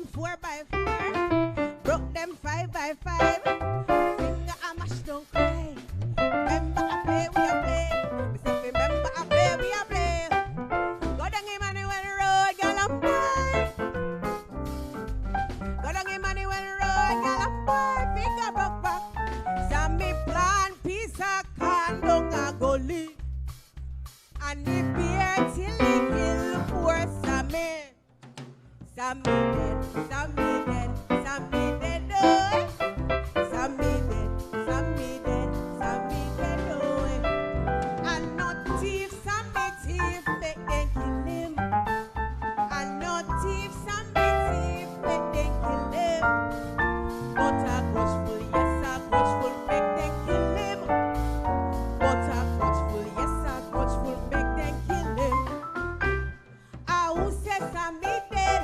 them 4x4. Broke them 5x5. Finger I mash don't cry. Remember I play, we a play. Me say remember I play, we a play. Go down Emmanuel Road, girl and boy. Go down Emmanuel Road, girl and boy. Finger broke back. Some me plant piece of corn down a gully. And the beer till he kill poor Sammy. Sammy dead, Sammy dead, Sammy dead, oh. Sammy dead, Sammy dead, Sammy dead, oh. And no thief, Sammy thief, make them kill him. And no thief, Sammy thief, make them kill him. But a grudgeful, yes, a grudgeful, make them kill him. But a grudgeful, yes, a grudgeful, make them kill him. Ah, who says Sammy dead?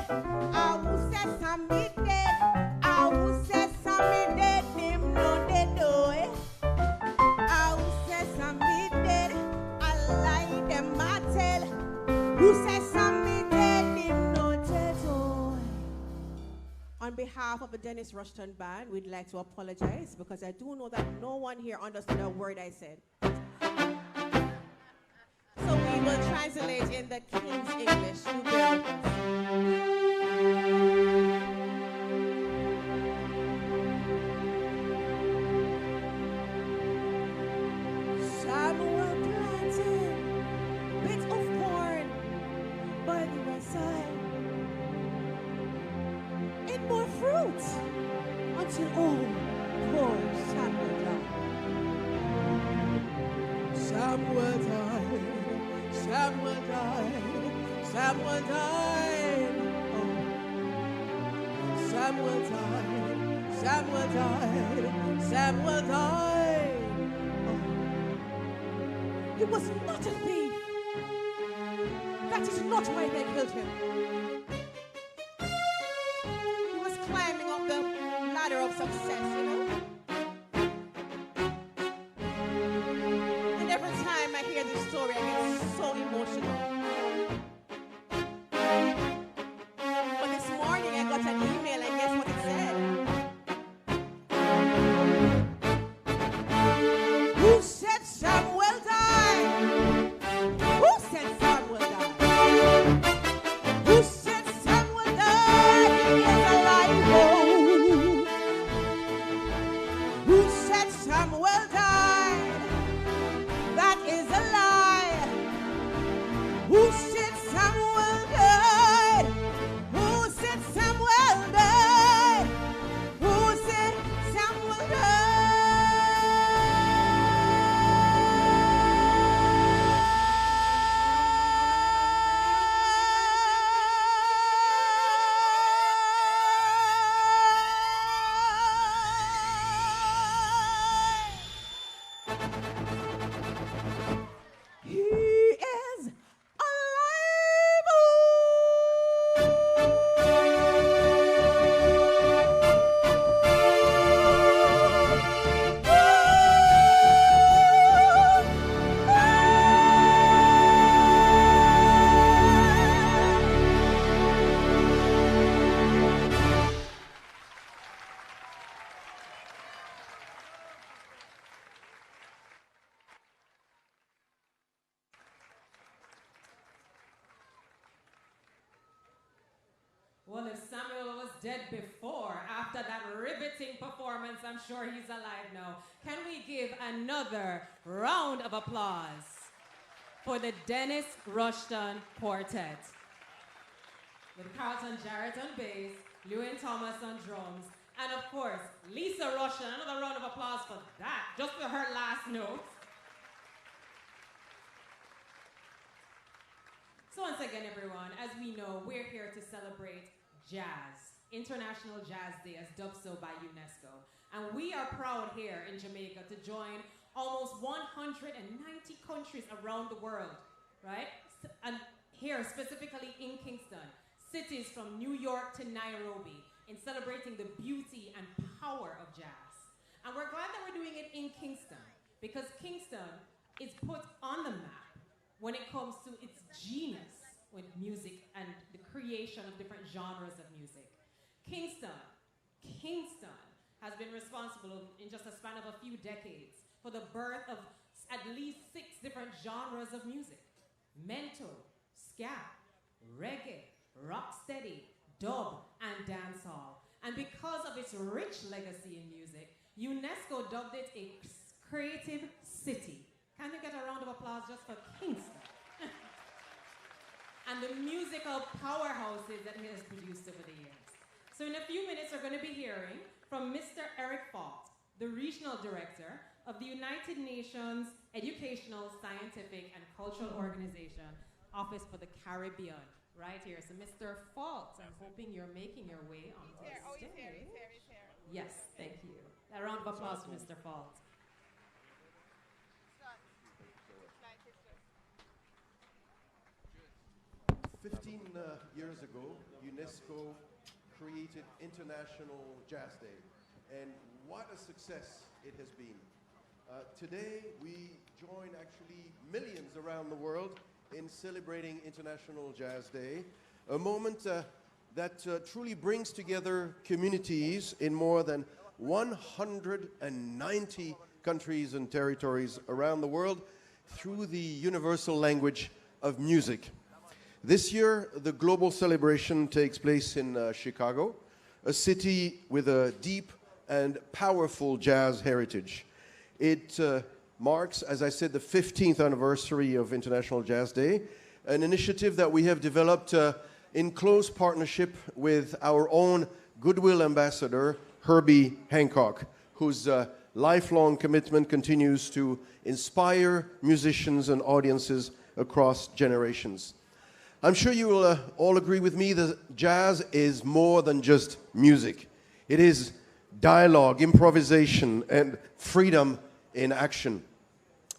Ah, who says Sammy dead? Ah, who says Sammy dead? Him no dead, oh, eh? Ah, who says Sammy dead? I lie them I tell. Who says Sammy dead? Him no dead, oh. On behalf of the Dennis Rushton Band, we'd like to apologize because I do know that no one here understood a word I said. So we will translate in the King's English. You bear with us. Samuel planted bits of corn by the wayside. It bore fruit until all poor Samuel died. Samuel died. Samuel died. Samuel died. Oh. Samuel died. Samuel died. Samuel died. Oh. He was not a thief. That is not why they killed him. He was climbing up the ladder of success, you know. And every time I hear this story, I get so emotional. But this morning I got an email and guess what it said? Who said Samuel died? Who said Samuel died? Who said Samuel died? He is alive. Oh. Who said Samuel died? That is a lie. Who said Samuel died? Who said Samuel died? Who said Samuel He is alive. Well, if Samuel was dead before, after that riveting performance, I'm sure he's alive now. Can we give another round of applause for the Dennis Rushton Quartet? With Carlton Jarrett on bass, Lewin Thomas on drums, and of course, Lisa Rushton. Another round of applause for that, just for her last note. So once again, everyone, as we know, we're here to celebrate jazz, International Jazz Day, as dubbed so by UNESCO. And we are proud here in Jamaica to join almost 190 countries around the world, right? And here, specifically in Kingston, cities from New York to Nairobi, in celebrating the beauty and power of jazz. And we're glad that we're doing it in Kingston, because Kingston is put on the map when it comes to its genius with music and the creation of different genres of music. Kingston has been responsible in just a span of a few decades for the birth of at least 6 different genres of music: mento, ska, reggae, rocksteady, dub, and dancehall. And because of its rich legacy in music, UNESCO dubbed it a creative city. Can you get a round of applause just for Kingston? And the musical powerhouses that he has produced over the years. So in a few minutes, we're going to be hearing from Mr. Eric Fault, the Regional Director of the United Nations Educational, Scientific, and Cultural Organization, Office for the Caribbean, right here. So Mr. Fault, I'm hoping you're making your way onto the stage. He's here. Yes, thank you. A round of applause for Mr. Fault. 15 years ago, UNESCO created International Jazz Day, and what a success it has been. Today, we join actually millions around the world in celebrating International Jazz Day, a moment that truly brings together communities in more than 190 countries and territories around the world through the universal language of music. This year, the global celebration takes place in Chicago, a city with a deep and powerful jazz heritage. It marks, as I said, the 15th anniversary of International Jazz Day, an initiative that we have developed in close partnership with our own Goodwill Ambassador, Herbie Hancock, whose lifelong commitment continues to inspire musicians and audiences across generations. I'm sure you will all agree with me that jazz is more than just music. It is dialogue, improvisation, and freedom in action.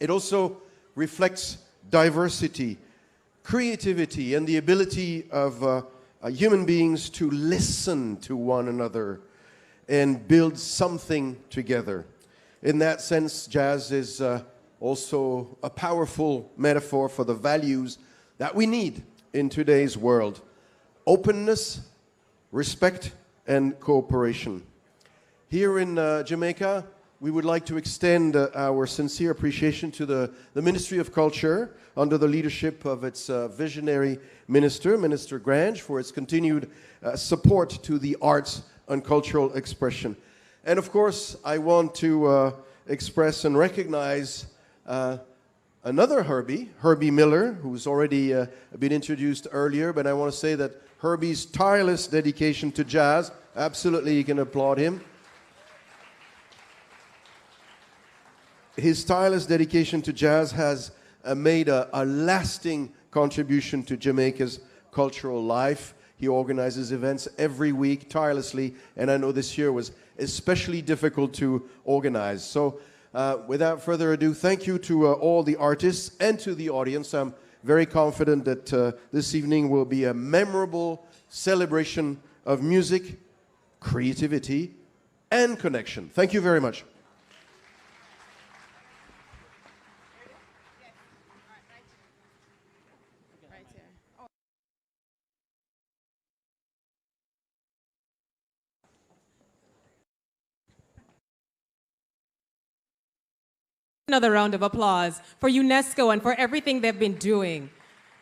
It also reflects diversity, creativity, and the ability of human beings to listen to one another and build something together. In that sense, jazz is also a powerful metaphor for the values that we need in today's world: openness, respect, and cooperation. Here in Jamaica, we would like to extend our sincere appreciation to the Ministry of Culture under the leadership of its visionary minister, Minister Grange, for its continued support to the arts and cultural expression. And of course, I want to express and recognize another Herbie Miller, who's already been introduced earlier, but I want to say that Herbie's tireless dedication to jazz, absolutely you can applaud him. His tireless dedication to jazz has made a lasting contribution to Jamaica's cultural life. He organizes events every week tirelessly, and I know this year was especially difficult to organize. So without further ado, thank you to all the artists and to the audience. I'm very confident that this evening will be a memorable celebration of music, creativity, and connection. Thank you very much. Another round of applause for UNESCO and for everything they've been doing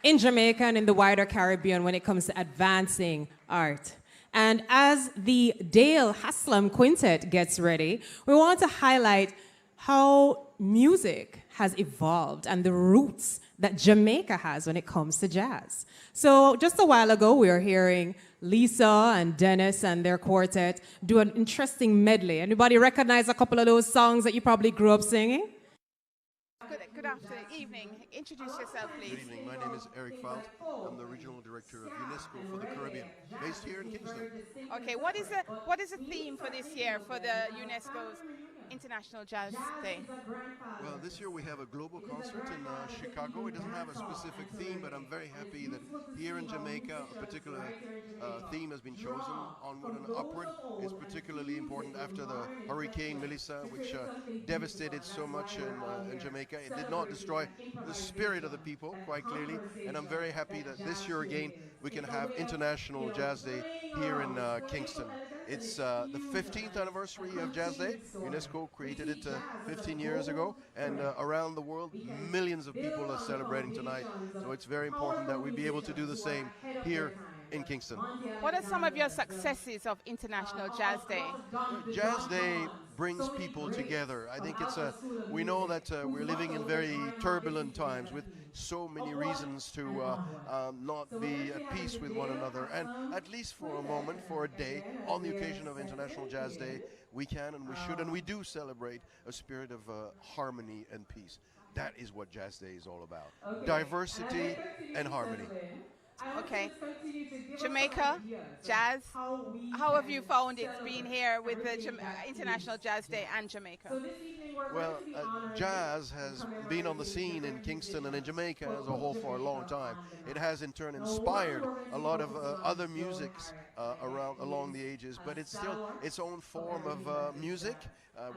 in Jamaica and in the wider Caribbean when it comes to advancing art. And as the Dale Haslam Quintet gets ready, we want to highlight how music has evolved and the roots that Jamaica has when it comes to jazz. So just a while ago, we were hearing Lisa and Dennis and their quartet do an interesting medley. Anybody recognize a couple of those songs that you probably grew up singing? Good afternoon, evening. Introduce yourself, please. Good evening. My name is Eric Fault. I'm the Regional Director of UNESCO for the Caribbean, based here in Kingston. Okay, what is the theme for this year for the UNESCO's International Jazz Day? Well, this year we have a global concert in Chicago. It doesn't have a specific theme, but I'm very happy that here in Jamaica, a particular theme has been chosen. Onward and upward is particularly important after the Hurricane Melissa, which devastated so much in Jamaica. It did not destroy the spirit of the people, quite clearly, and I'm very happy that this year again we can have International Jazz Day here in Kingston. It's the 15th anniversary of Jazz Day. UNESCO created it 15 years ago, and around the world, millions of people are celebrating tonight. So it's very important that we be able to do the same here in Kingston. What are some of your successes of International Jazz Day? Jazz Day brings people together. I think we know that we're living in very turbulent times with so many reasons to not be at peace with one another. And at least for a moment, for a day, on the occasion of International Jazz Day, we can and we should and we do celebrate a spirit of harmony and peace. That is what Jazz Day is all about. Diversity and harmony. Okay. Jamaica, jazz. How have you found it being here with the International Jazz Day and Jamaica? Well, jazz has been on the scene in Kingston and in Jamaica as a whole for a long time. It has in turn inspired a lot of other musics along the ages, but it's still its own form of music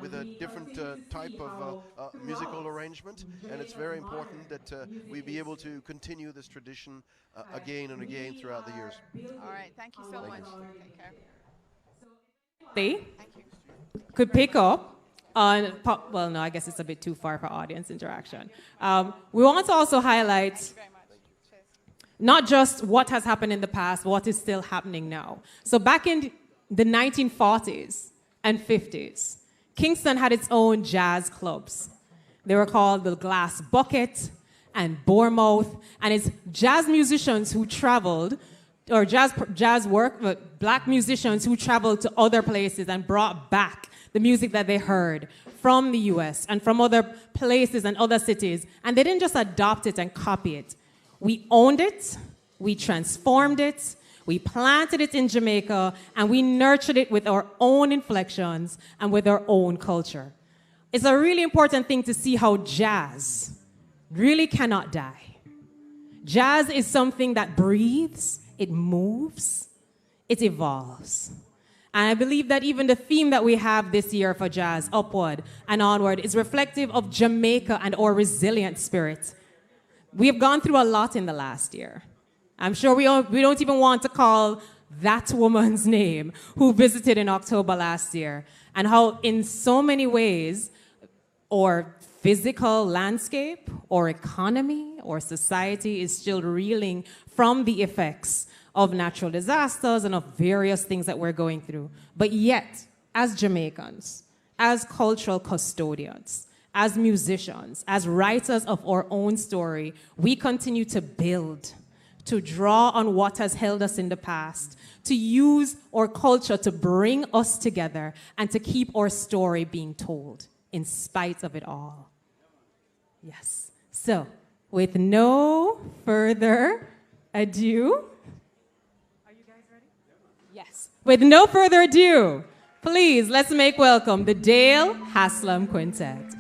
with a different type of musical arrangement, and it's very important that we be able to continue this tradition again and again throughout the years. All right, thank you so much. Take care. They could pick up on, well, no, I guess it's a bit too far for audience interaction. We want to also highlight not just what has happened in the past, what is still happening now. So back in the 1940s and 50s, Kingston had its own jazz clubs. They were called the Glass Bucket and Bournemouth, and it's jazz musicians who traveled, or black musicians who traveled to other places and brought back the music that they heard from the US and from other places and other cities, and they didn't just adopt it and copy it. We owned it, we transformed it, we planted it in Jamaica, and we nurtured it with our own inflections and with our own culture. It's a really important thing to see how jazz really cannot die. Jazz is something that breathes, it moves, it evolves. And I believe that even the theme that we have this year for jazz, Upward and Onward, is reflective of Jamaica and our resilient spirit. We have gone through a lot in the last year. I'm sure we don't even want to call that woman's name who visited in October last year, and how in so many ways our physical landscape or economy or society is still reeling from the effects of natural disasters and of various things that we're going through. But yet, as Jamaicans, as cultural custodians, as musicians, as writers of our own story, we continue to build, to draw on what has held us in the past, to use our culture to bring us together and to keep our story being told in spite of it all. Yes. So, with no further ado, are you guys ready? Yes. With no further ado, please let's make welcome the Dale Haslam Quintet.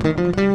Wow.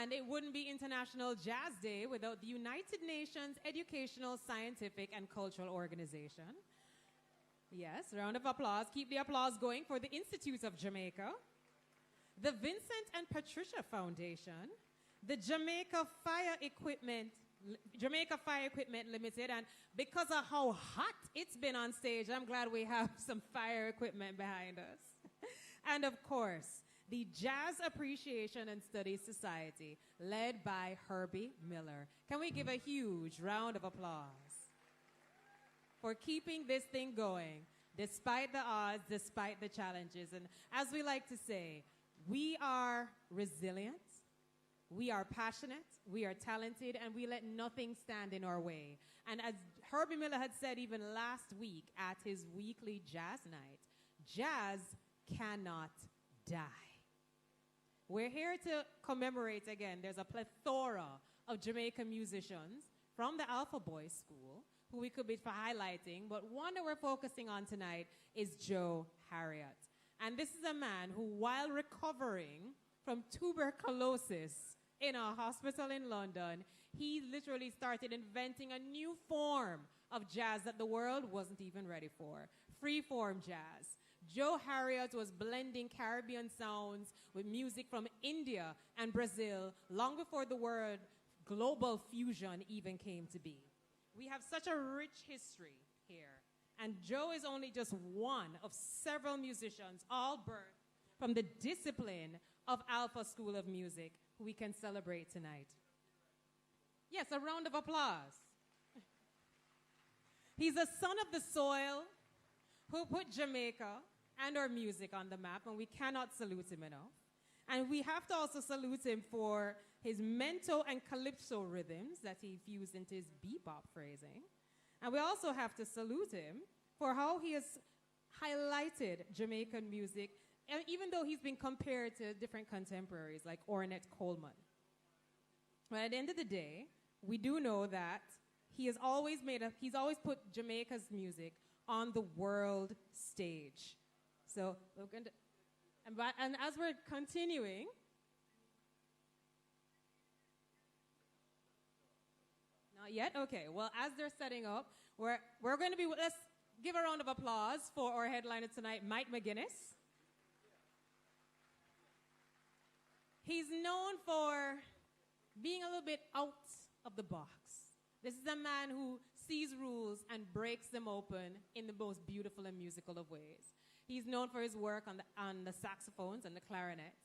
And it wouldn't be International Jazz Day without the United Nations Educational, Scientific, and Cultural Organization. Yes, round of applause. Keep the applause going for the Institute of Jamaica, the Vincent and Patricia Foundation, the Jamaica Fire Equipment Limited, and because of how hot it's been on stage, I'm glad we have some fire equipment behind us. And of course, the Jazz Appreciation and Studies Society, led by Herbie Miller. Can we give a huge round of applause for keeping this thing going, despite the odds, despite the challenges? And as we like to say, we are resilient, we are passionate, we are talented, and we let nothing stand in our way. And as Herbie Miller had said even last week at his weekly jazz night, jazz cannot die. We're here to commemorate again. There's a plethora of Jamaican musicians from the Alpha Boys School who we could be highlighting, but one that we're focusing on tonight is Joe Harriott. And this is a man who, while recovering from tuberculosis in a hospital in London, he literally started inventing a new form of jazz that the world wasn't even ready for, free-form jazz. Joe Harriott was blending Caribbean sounds with music from India and Brazil long before the word global fusion even came to be. We have such a rich history here. And Joe is only just one of several musicians, all birthed from the discipline of Alpha School of Music, who we can celebrate tonight. Yes, a round of applause. He's a son of the soil who put Jamaica and our music on the map, and we cannot salute him enough. And we have to also salute him for his mento and calypso rhythms that he fused into his bebop phrasing. And we also have to salute him for how he has highlighted Jamaican music, and even though he's been compared to different contemporaries like Ornette Coleman. But at the end of the day, we do know that he's always put Jamaica's music on the world stage. So we're going to, and as we're continuing, not yet? Okay, well, as they're setting up, we're going to be, let's give a round of applause for our headliner tonight, Mike McGuinness. He's known for being a little bit out of the box. This is a man who sees rules and breaks them open in the most beautiful and musical of ways. He's known for his work on the saxophones and the clarinets,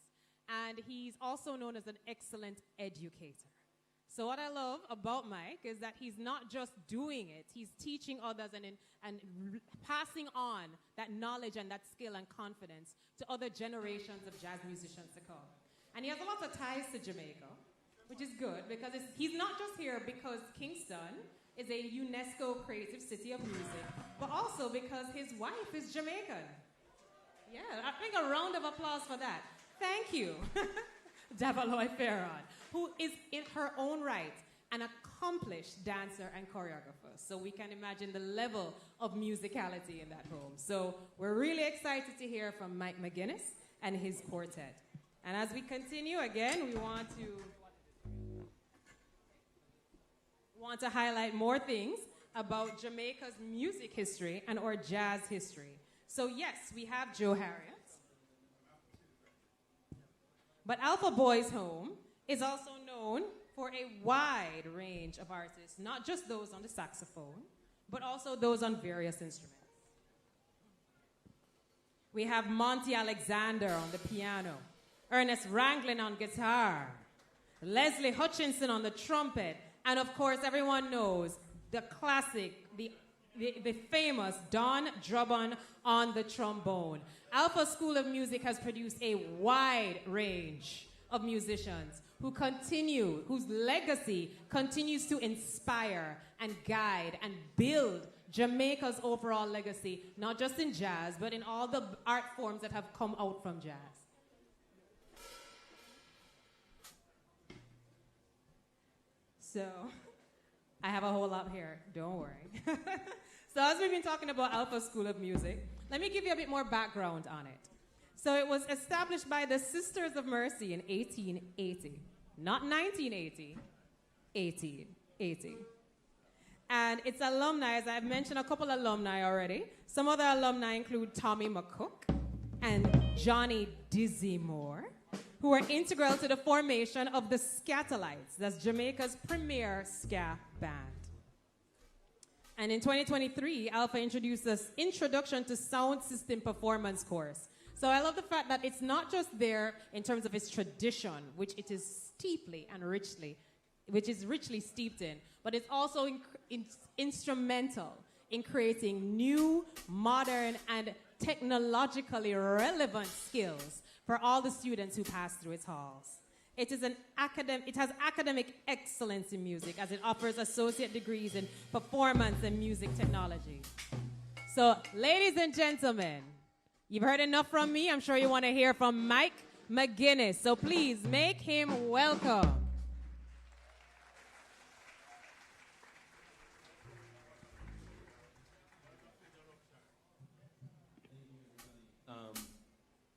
and he's also known as an excellent educator. So what I love about Mike is that he's not just doing it, he's teaching others and passing on that knowledge and that skill and confidence to other generations of jazz musicians to come. And he has a lot of ties to Jamaica, which is good because he's not just here because Kingston is a UNESCO creative city of music, but also because his wife is Jamaican. Yeah, I think a round of applause for that. Thank you, Davaloy Farron, who is in her own right an accomplished dancer and choreographer. So we can imagine the level of musicality in that home. So we're really excited to hear from Mike McGuinness and his quartet. And as we continue, again, we want to highlight more things about Jamaica's music history and or jazz history. So yes, we have Joe Harriet. But Alpha Boys Home is also known for a wide range of artists, not just those on the saxophone, but also those on various instruments. We have Monty Alexander on the piano, Ernest Ranglin on guitar, Leslie Hutchinson on the trumpet, and of course everyone knows the classic, the famous Don Drubbon on the trombone. Alpha School of Music has produced a wide range of musicians whose legacy continues to inspire and guide and build Jamaica's overall legacy, not just in jazz, but in all the art forms that have come out from jazz. So, I have a whole lot here, don't worry. So as we've been talking about Alpha School of Music, let me give you a bit more background on it. So it was established by the Sisters of Mercy in 1880. Not 1980, 1880. And its alumni, as I've mentioned a couple alumni already, some other alumni include Tommy McCook and Johnny Dizzy Moore, who were integral to the formation of the Scatolites, that's Jamaica's premier ska band. And in 2023, Alpha introduced this Introduction to Sound System Performance course. So I love the fact that it's not just there in terms of its tradition, which it is richly steeped in, but it's also instrumental in creating new, modern, and technologically relevant skills for all the students who pass through its halls. It has academic excellence in music as it offers associate degrees in performance and music technology. So, ladies and gentlemen, you've heard enough from me. I'm sure you want to hear from Mike McGuinness. So please make him welcome.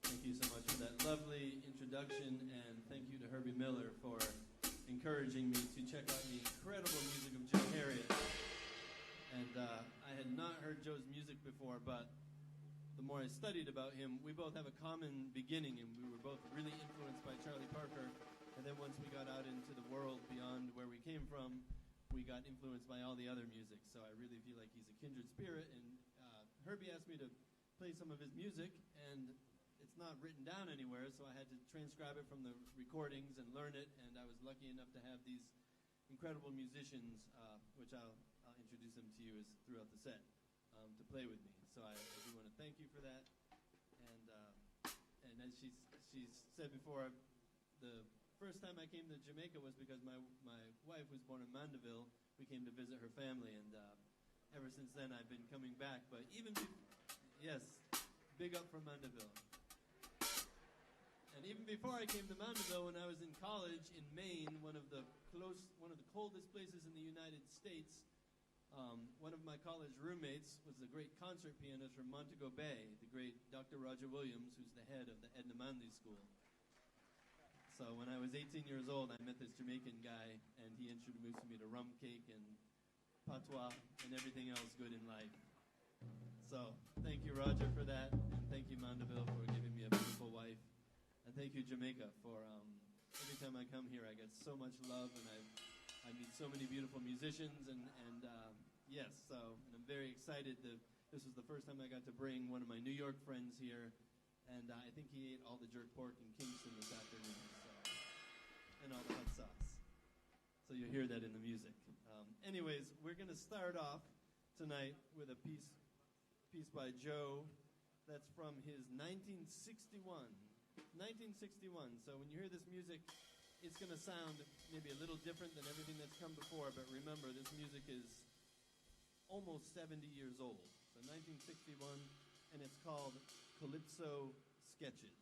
Thank you so much for that lovely introduction, and thank you to Herbie Miller for encouraging me to check out the incredible music of Joe Harriet. And I had not heard Joe's music before, but the more I studied about him, we both have a common beginning, and we were both really influenced by Charlie Parker. And then once we got out into the world beyond where we came from, we got influenced by all the other music. So I really feel like he's a kindred spirit, and Herbie asked me to play some of his music, and it's not written down anywhere, so I had to transcribe it from the recordings and learn it, and I was lucky enough to have these incredible musicians, which I'll introduce them to you throughout the set, to play with me. So I do want to thank you for that. And as she's said before, the first time I came to Jamaica was because my wife was born in Mandeville. We came to visit her family, and ever since then I've been coming back. But yes, big up from Mandeville. And even before I came to Mandeville, when I was in college in Maine, one of the coldest places in the United States, one of my college roommates was the great concert pianist from Montego Bay, the great Dr. Roger Williams, who's the head of the Edna Manley School. So when I was 18 years old, I met this Jamaican guy, and he introduced me to rum cake and patois and everything else good in life. So thank you, Roger, for that, and thank you, Mandeville, for giving me a beautiful wife. And thank you, Jamaica, for every time I come here, I get so much love, and I meet so many beautiful musicians, and yes, and I'm very excited. This was the first time I got to bring one of my New York friends here, and I think he ate all the jerk pork in Kingston this afternoon, and all the hot sauce. So you'll hear that in the music. Anyways, we're going to start off tonight with a piece by Joe that's from his 1961. So when you hear this music, it's going to sound maybe a little different than everything that's come before, but remember, this music is almost 70 years old. So 1961, and it's called Calypso Sketches.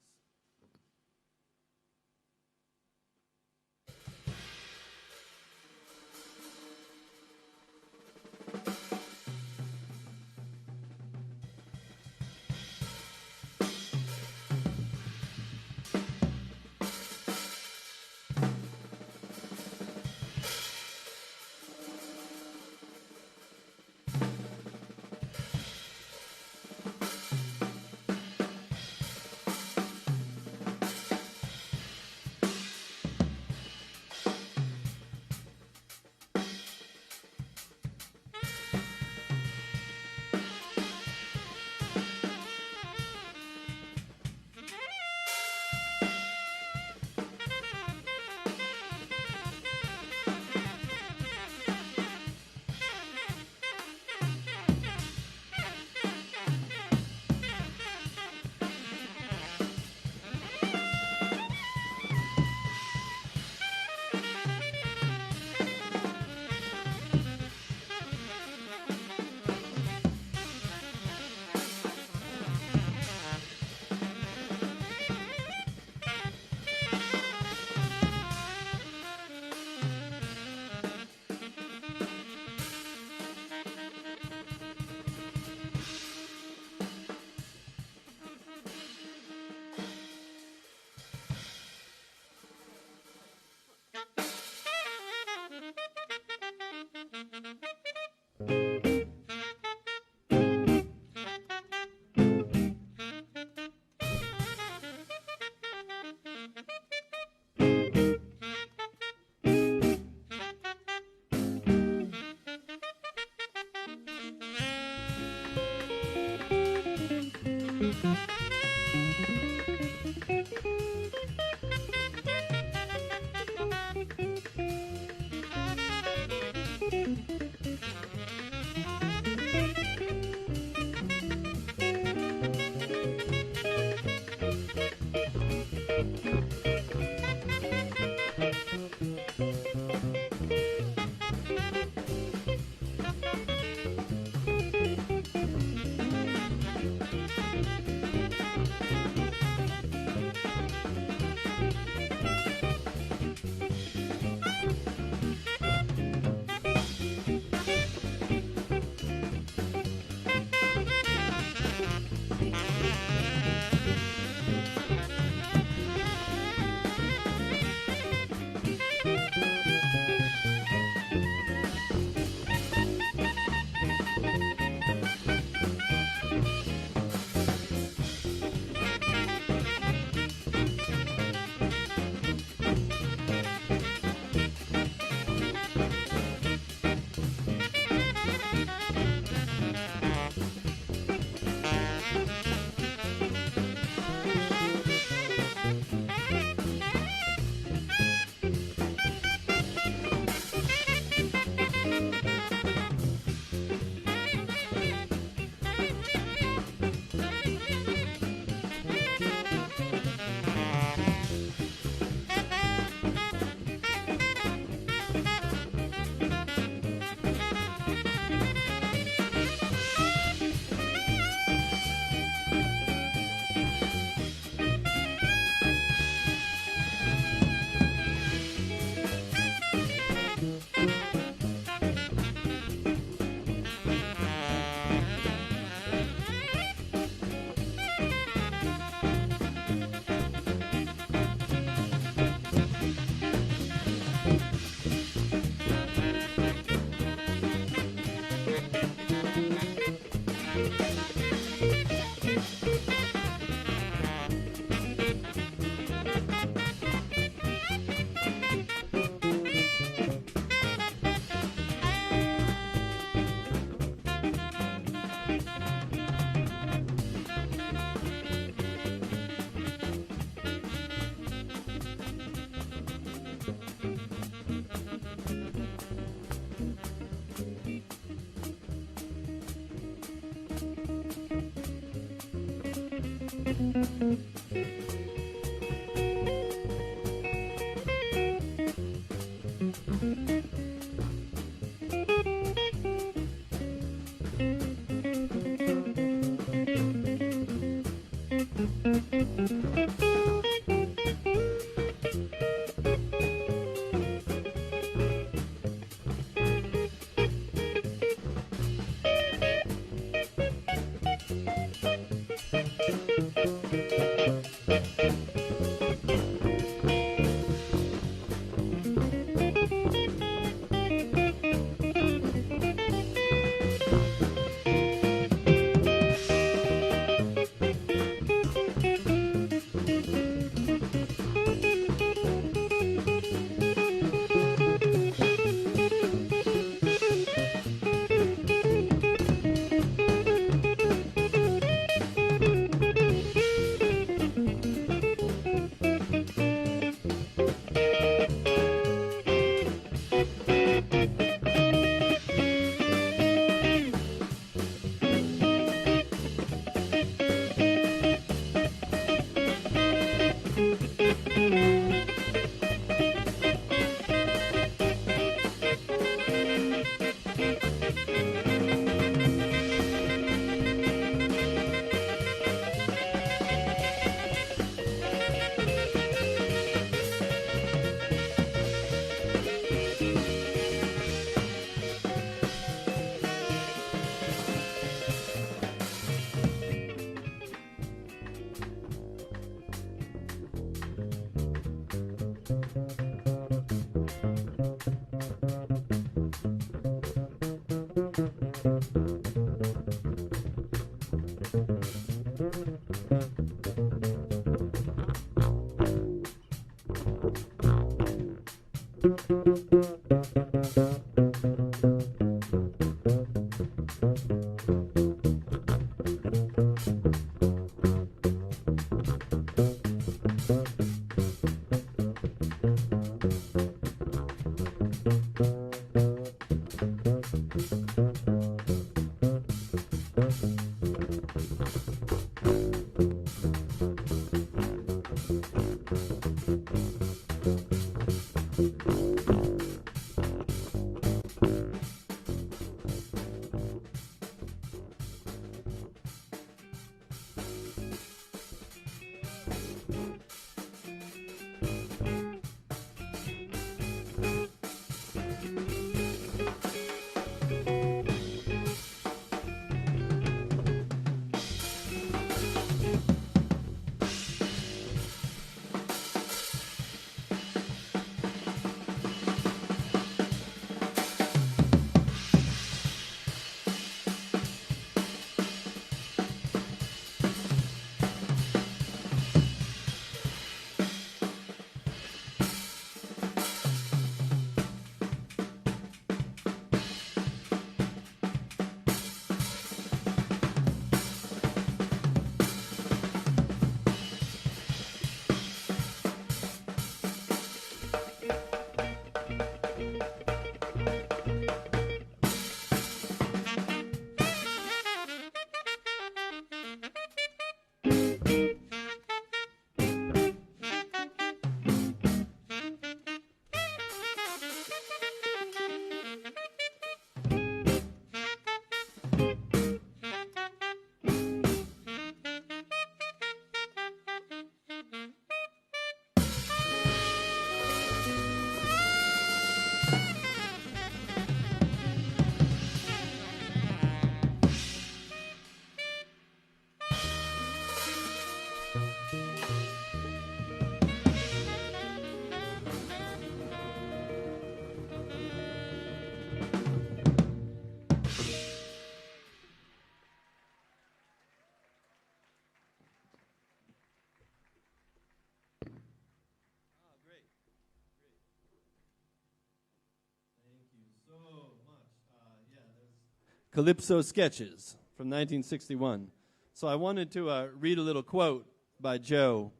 Calypso Sketches from 1961. So I wanted to read a little quote by Joe.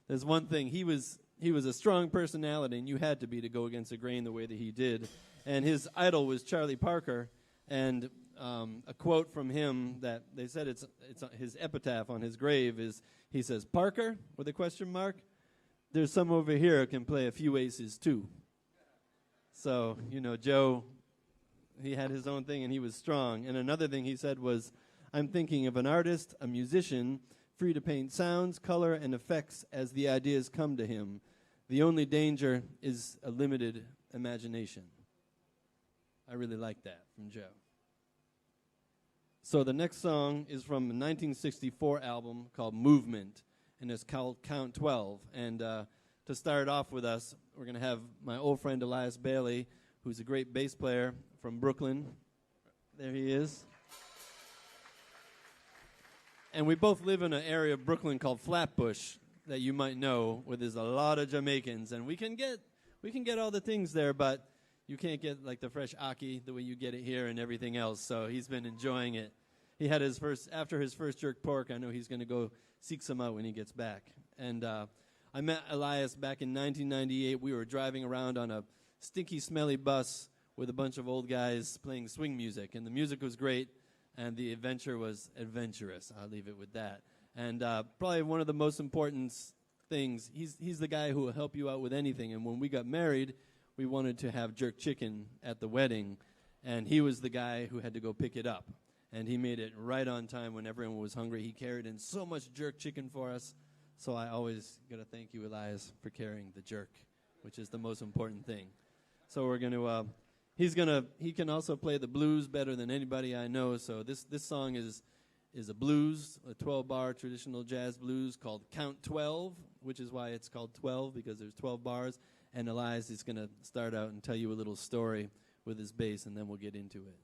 There's one thing, he was a strong personality, and you had to be to go against the grain the way that he did. And his idol was Charlie Parker, and a quote from him that they said it's his epitaph on his grave is, he says, "Parker," with a question mark, "there's some over here who can play a few aces too." So, Joe, he had his own thing and he was strong. And another thing he said was, "I'm thinking of an artist, a musician, free to paint sounds, color, and effects as the ideas come to him. The only danger is a limited imagination." I really like that from Joe. So the next song is from a 1964 album called Movement, and it's called Count 12. And to start off with us, we're going to have my old friend Elias Bailey, who's a great bass player from Brooklyn. There he is. And we both live in an area of Brooklyn called Flatbush that you might know, where there's a lot of Jamaicans. And we can get all the things there, but you can't get like the fresh ackee the way you get it here and everything else. So he's been enjoying it. He had after his first jerk pork, I know he's going to go seek some out when he gets back. And I met Elias back in 1998. We were driving around on a stinky, smelly bus with a bunch of old guys playing swing music. And the music was great, and the adventure was adventurous. I'll leave it with that. And probably one of the most important things, he's the guy who will help you out with anything. And when we got married, we wanted to have jerk chicken at the wedding, and he was the guy who had to go pick it up. And he made it right on time when everyone was hungry. He carried in so much jerk chicken for us. So I always got to thank you, Elias, for carrying the jerk, which is the most important thing. So we're going to, he can also play the blues better than anybody I know. So this song is a blues, a 12-bar traditional jazz blues called Count 12, which is why it's called 12, because there's 12 bars. And Elias is going to start out and tell you a little story with his bass, and then we'll get into it.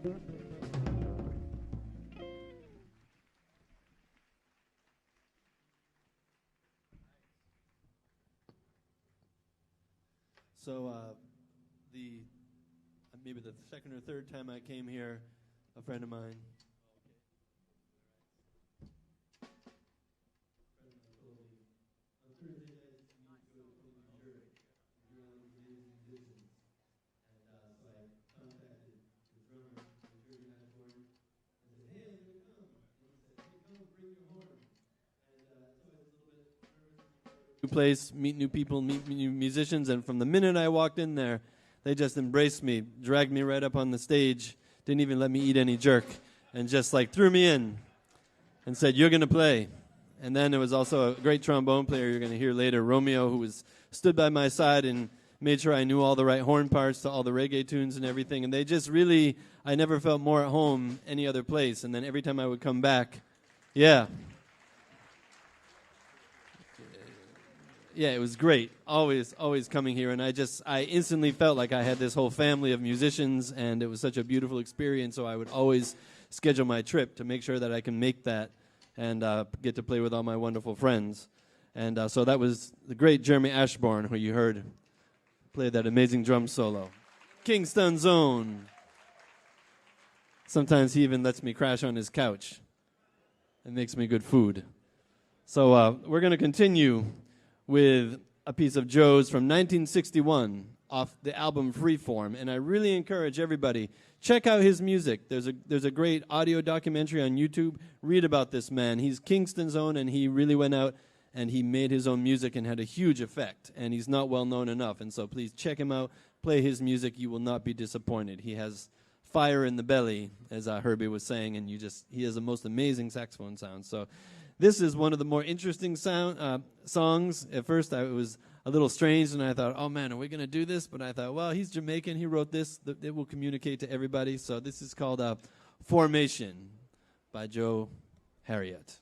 So maybe the second or third time I came here, a friend of mine. New place, meet new people, meet new musicians, and from the minute I walked in there, they just embraced me, dragged me right up on the stage, didn't even let me eat any jerk, and just like threw me in and said, "You're going to play." And then there was also a great trombone player you're going to hear later, Romeo, who stood by my side and made sure I knew all the right horn parts to all the reggae tunes and everything. And they just really, I never felt more at home any other place. And then every time I would come back, yeah, it was great. Always coming here. And I instantly felt like I had this whole family of musicians, and it was such a beautiful experience. So I would always schedule my trip to make sure that I can make that and get to play with all my wonderful friends. And so that was the great Jeremy Ashbourne, who you heard play that amazing drum solo. Kingston's own. Sometimes he even lets me crash on his couch and makes me good food. So we're going to continue with a piece of Joe's from 1961 off the album Freeform, and I really encourage everybody, check out his music. There's a great audio documentary on YouTube. Read about this man. He's Kingston's own, and he really went out and he made his own music and had a huge effect, and he's not well known enough, and so please check him out, play his music. You will not be disappointed. He has fire in the belly, as Herbie was saying, and he has the most amazing saxophone sound. So this is one of the more interesting songs. At first, it was a little strange, and I thought, oh, man, are we going to do this? But I thought, well, he's Jamaican. He wrote this. It will communicate to everybody. So this is called Formation by Joe Harriott.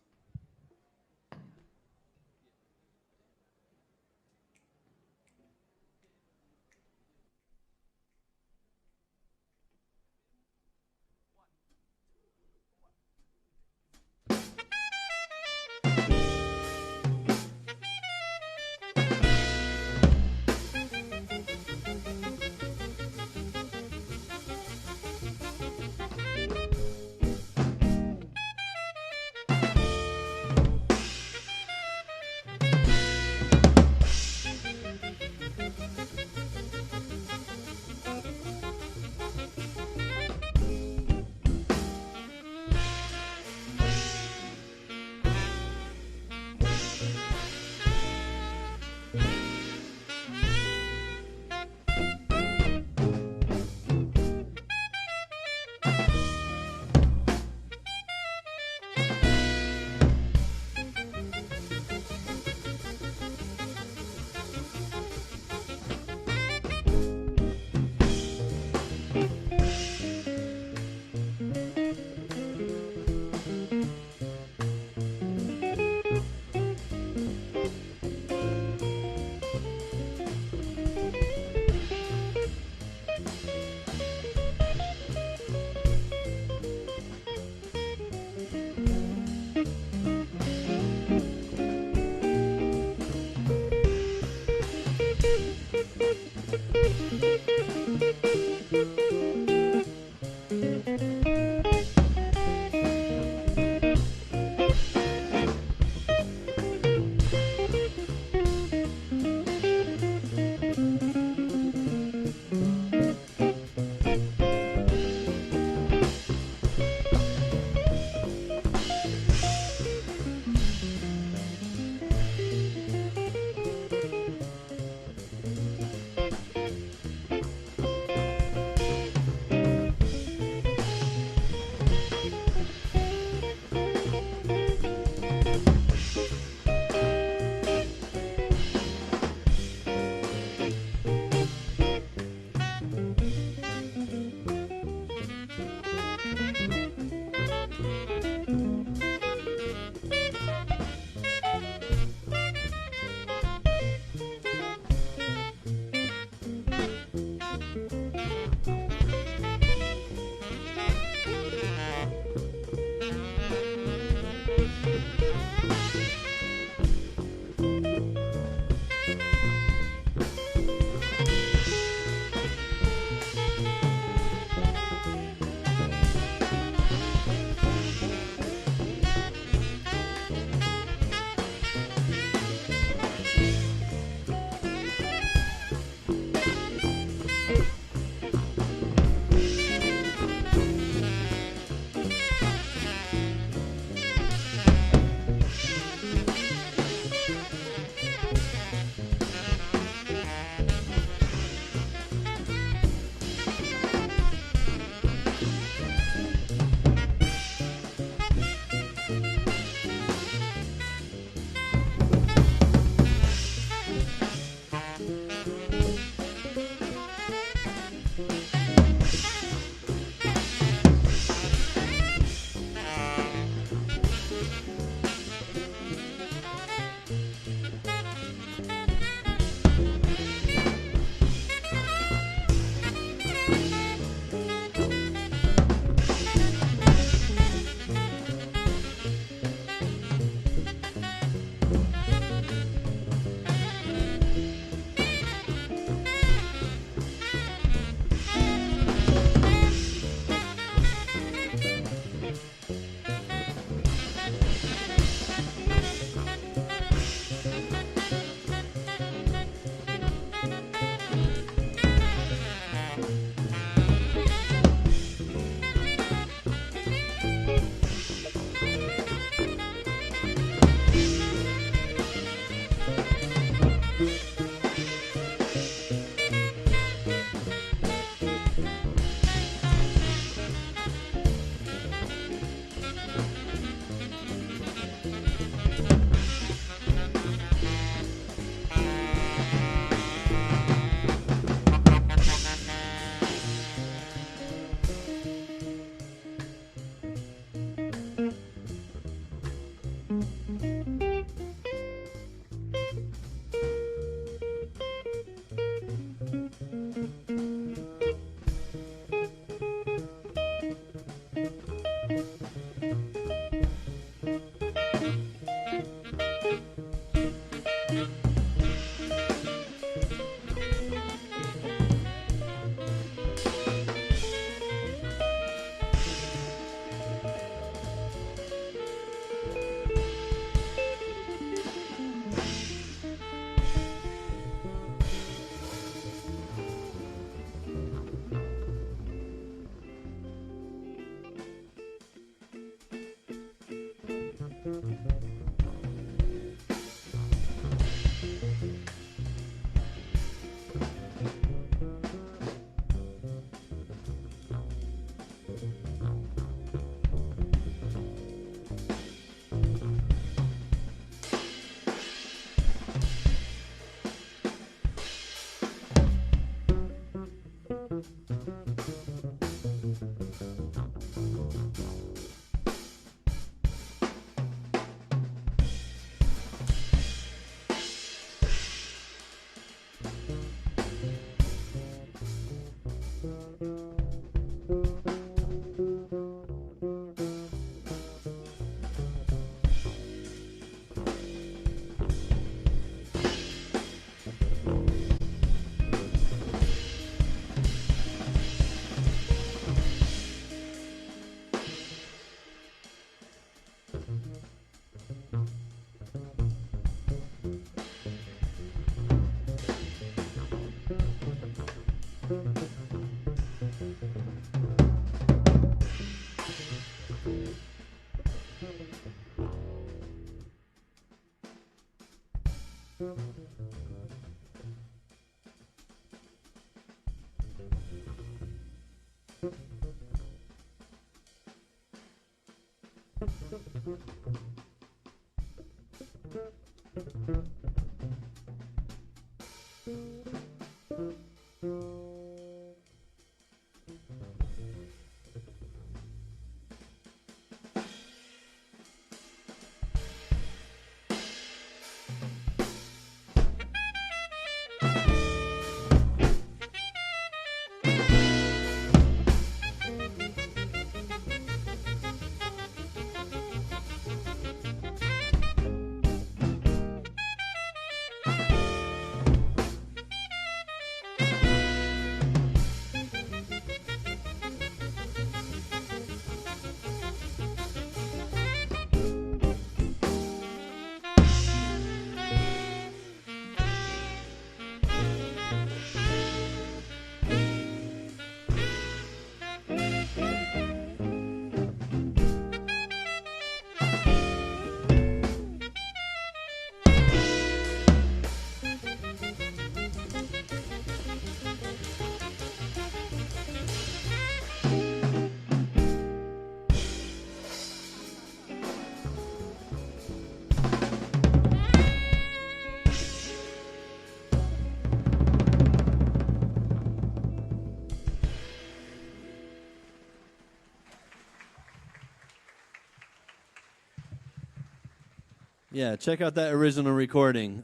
Yeah, check out that original recording.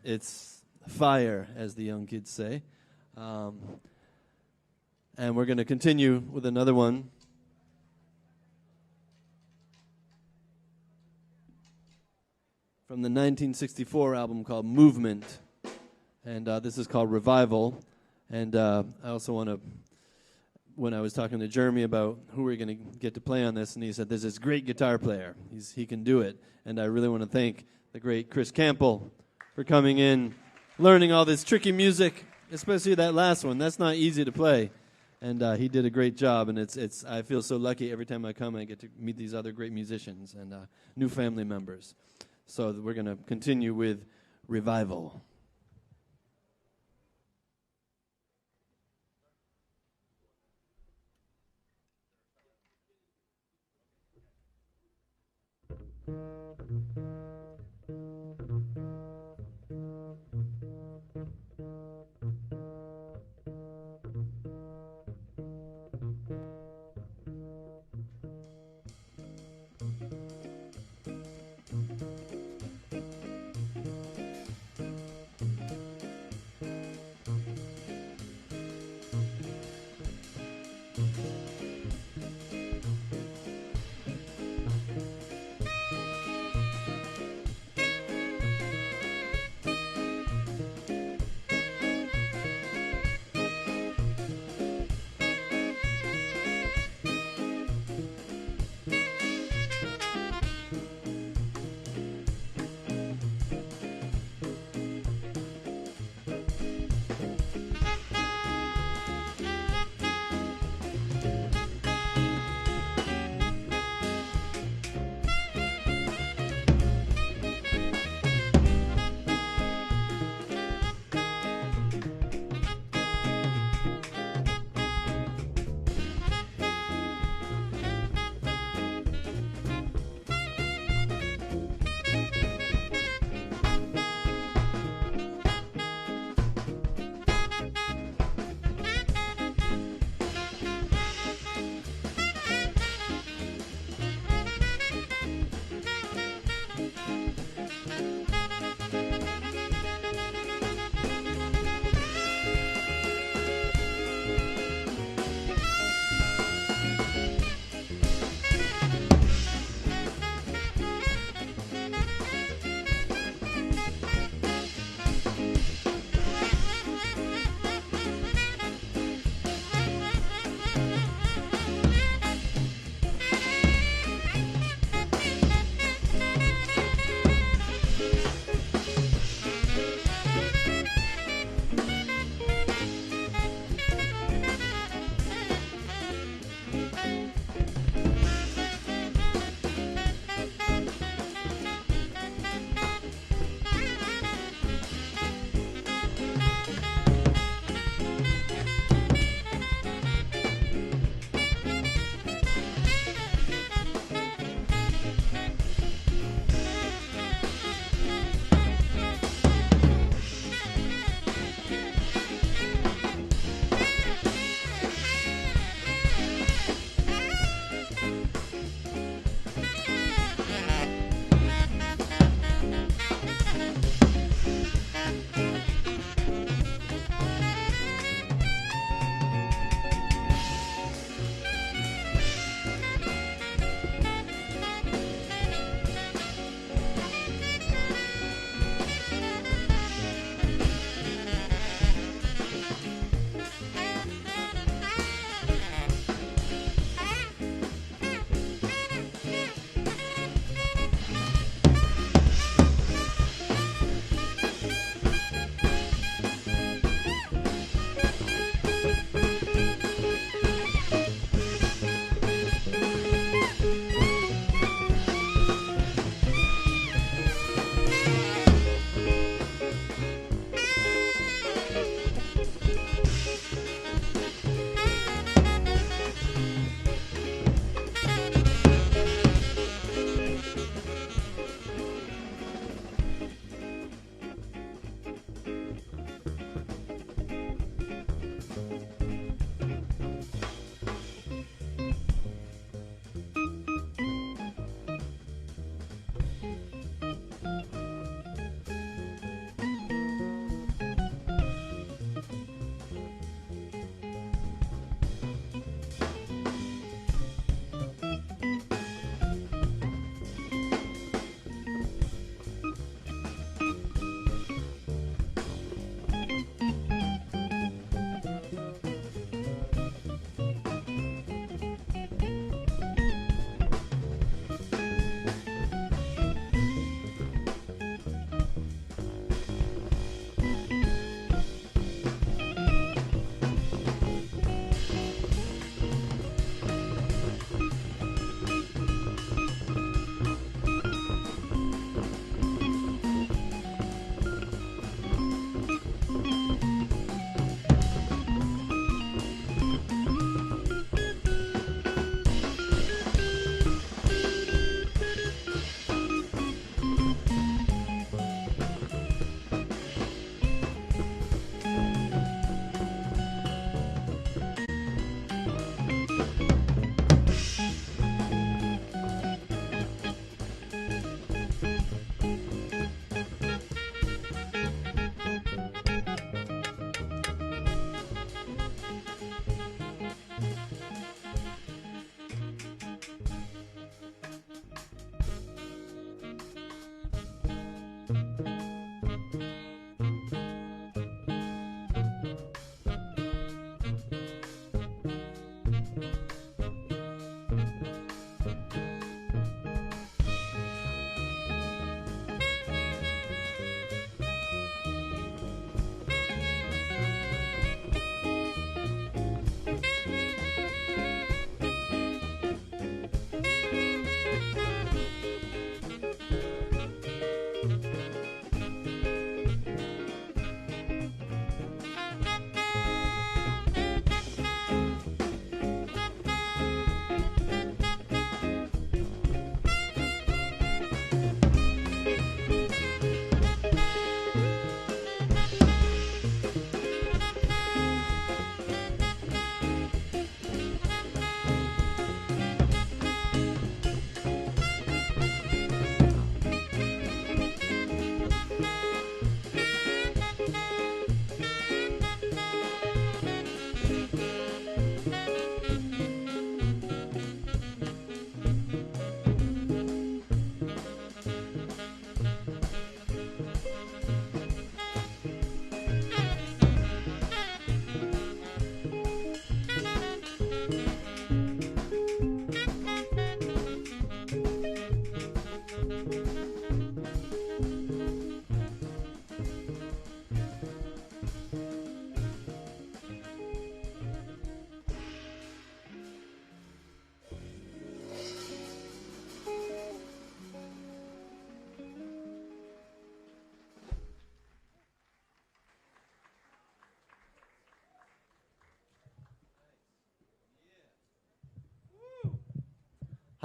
It's fire, as the young kids say. And we're going to continue with another one. From the 1964 album called Movement. And this is called Revival. And I also want to, when I was talking to Jeremy about who we're going to get to play on this, and he said, there's this great guitar player. He can do it. And I really want to thank the great Chris Campbell for coming in, learning all this tricky music, especially that last one. That's not easy to play. And he did a great job. And it's I feel so lucky every time I come, I get to meet these other great musicians and new family members. So we're going to continue with Revival.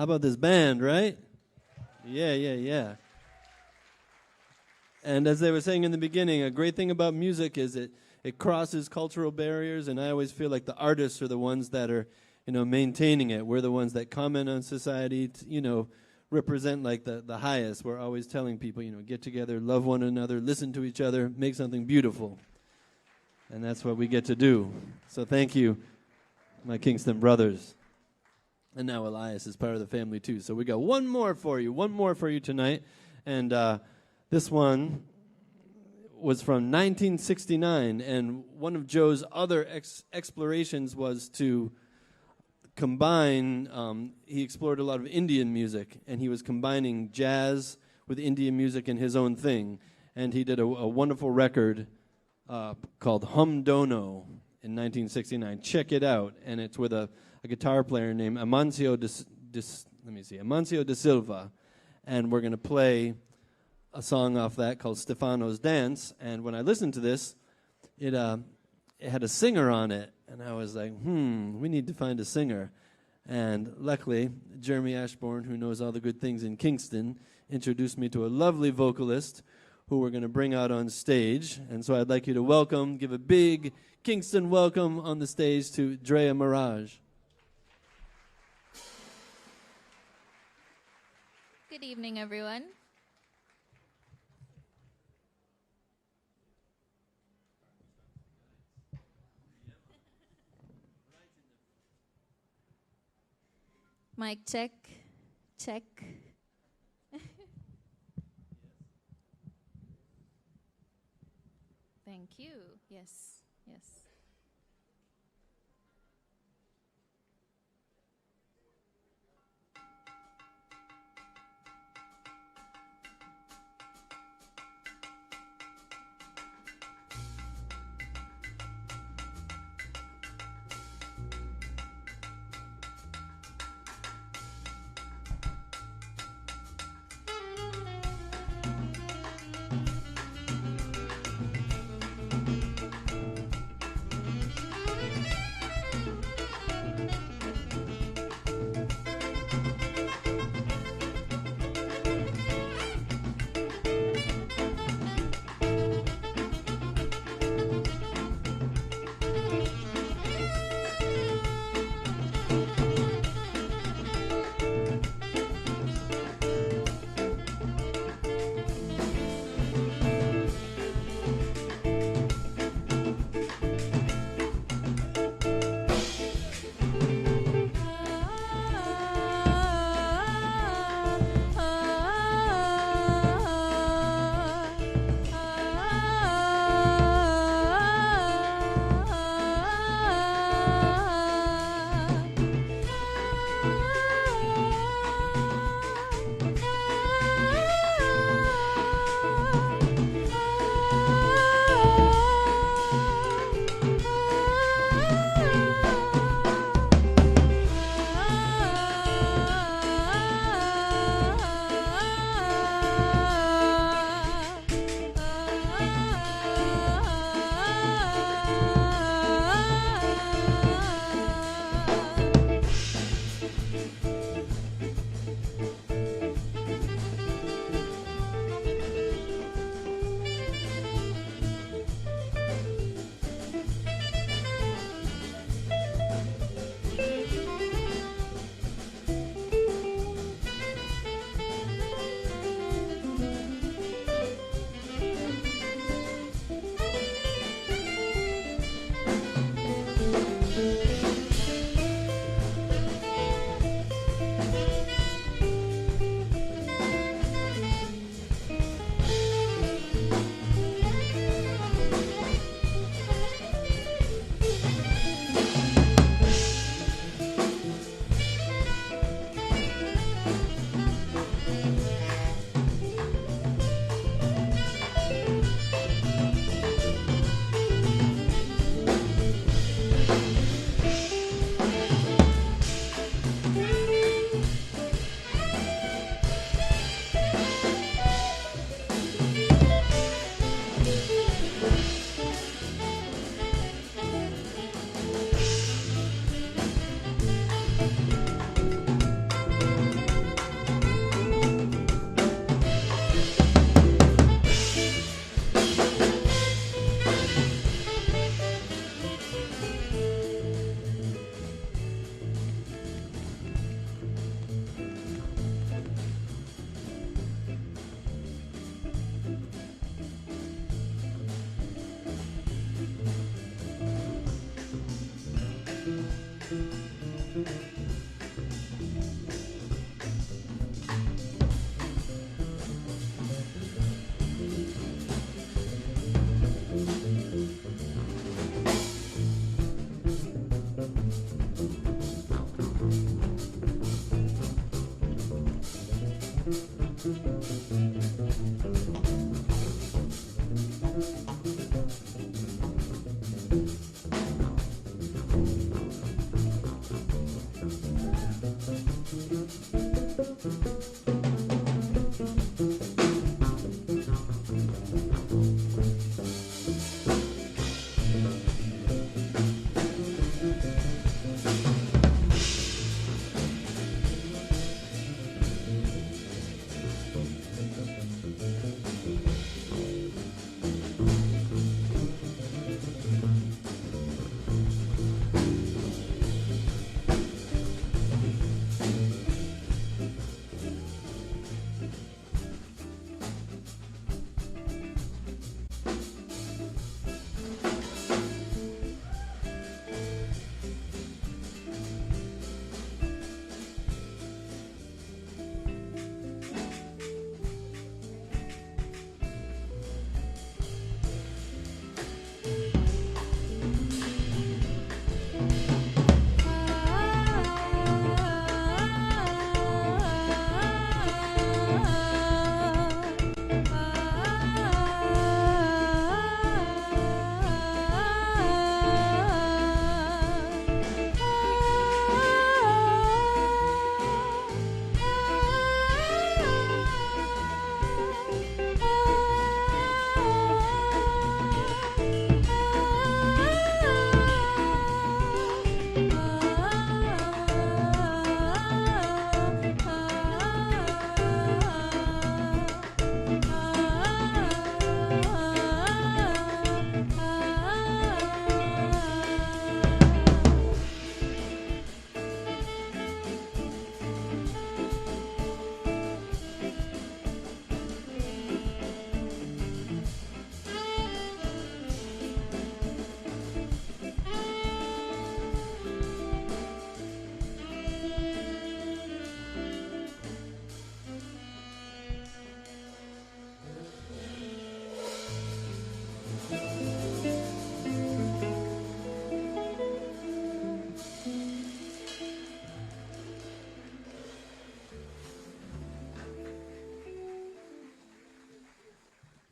How about this band, right? Yeah. And as they were saying in the beginning, a great thing about music is it crosses cultural barriers, and I always feel like the artists are the ones that are, maintaining it. We're the ones that comment on society, represent like the highest. We're always telling people, get together, love one another, listen to each other, make something beautiful. And that's what we get to do. So thank you, my Kingston brothers. And now Elias is part of the family too. So we got one more for you tonight. And this one was from 1969. And one of Joe's other explorations was to combine, he explored a lot of Indian music, and he was combining jazz with Indian music in his own thing. And he did a wonderful record called Hum Dono in 1969. Check it out. And it's with a guitar player named Amancio de Silva. And we're going to play a song off that called Stefano's Dance. And when I listened to this, it had a singer on it. And I was like, we need to find a singer. And luckily, Jeremy Ashbourne, who knows all the good things in Kingston, introduced me to a lovely vocalist who we're going to bring out on stage. And so I'd like you to give a big Kingston welcome on the stage to Drea Mirage. Good evening, everyone. Mic check. Thank you. Yes.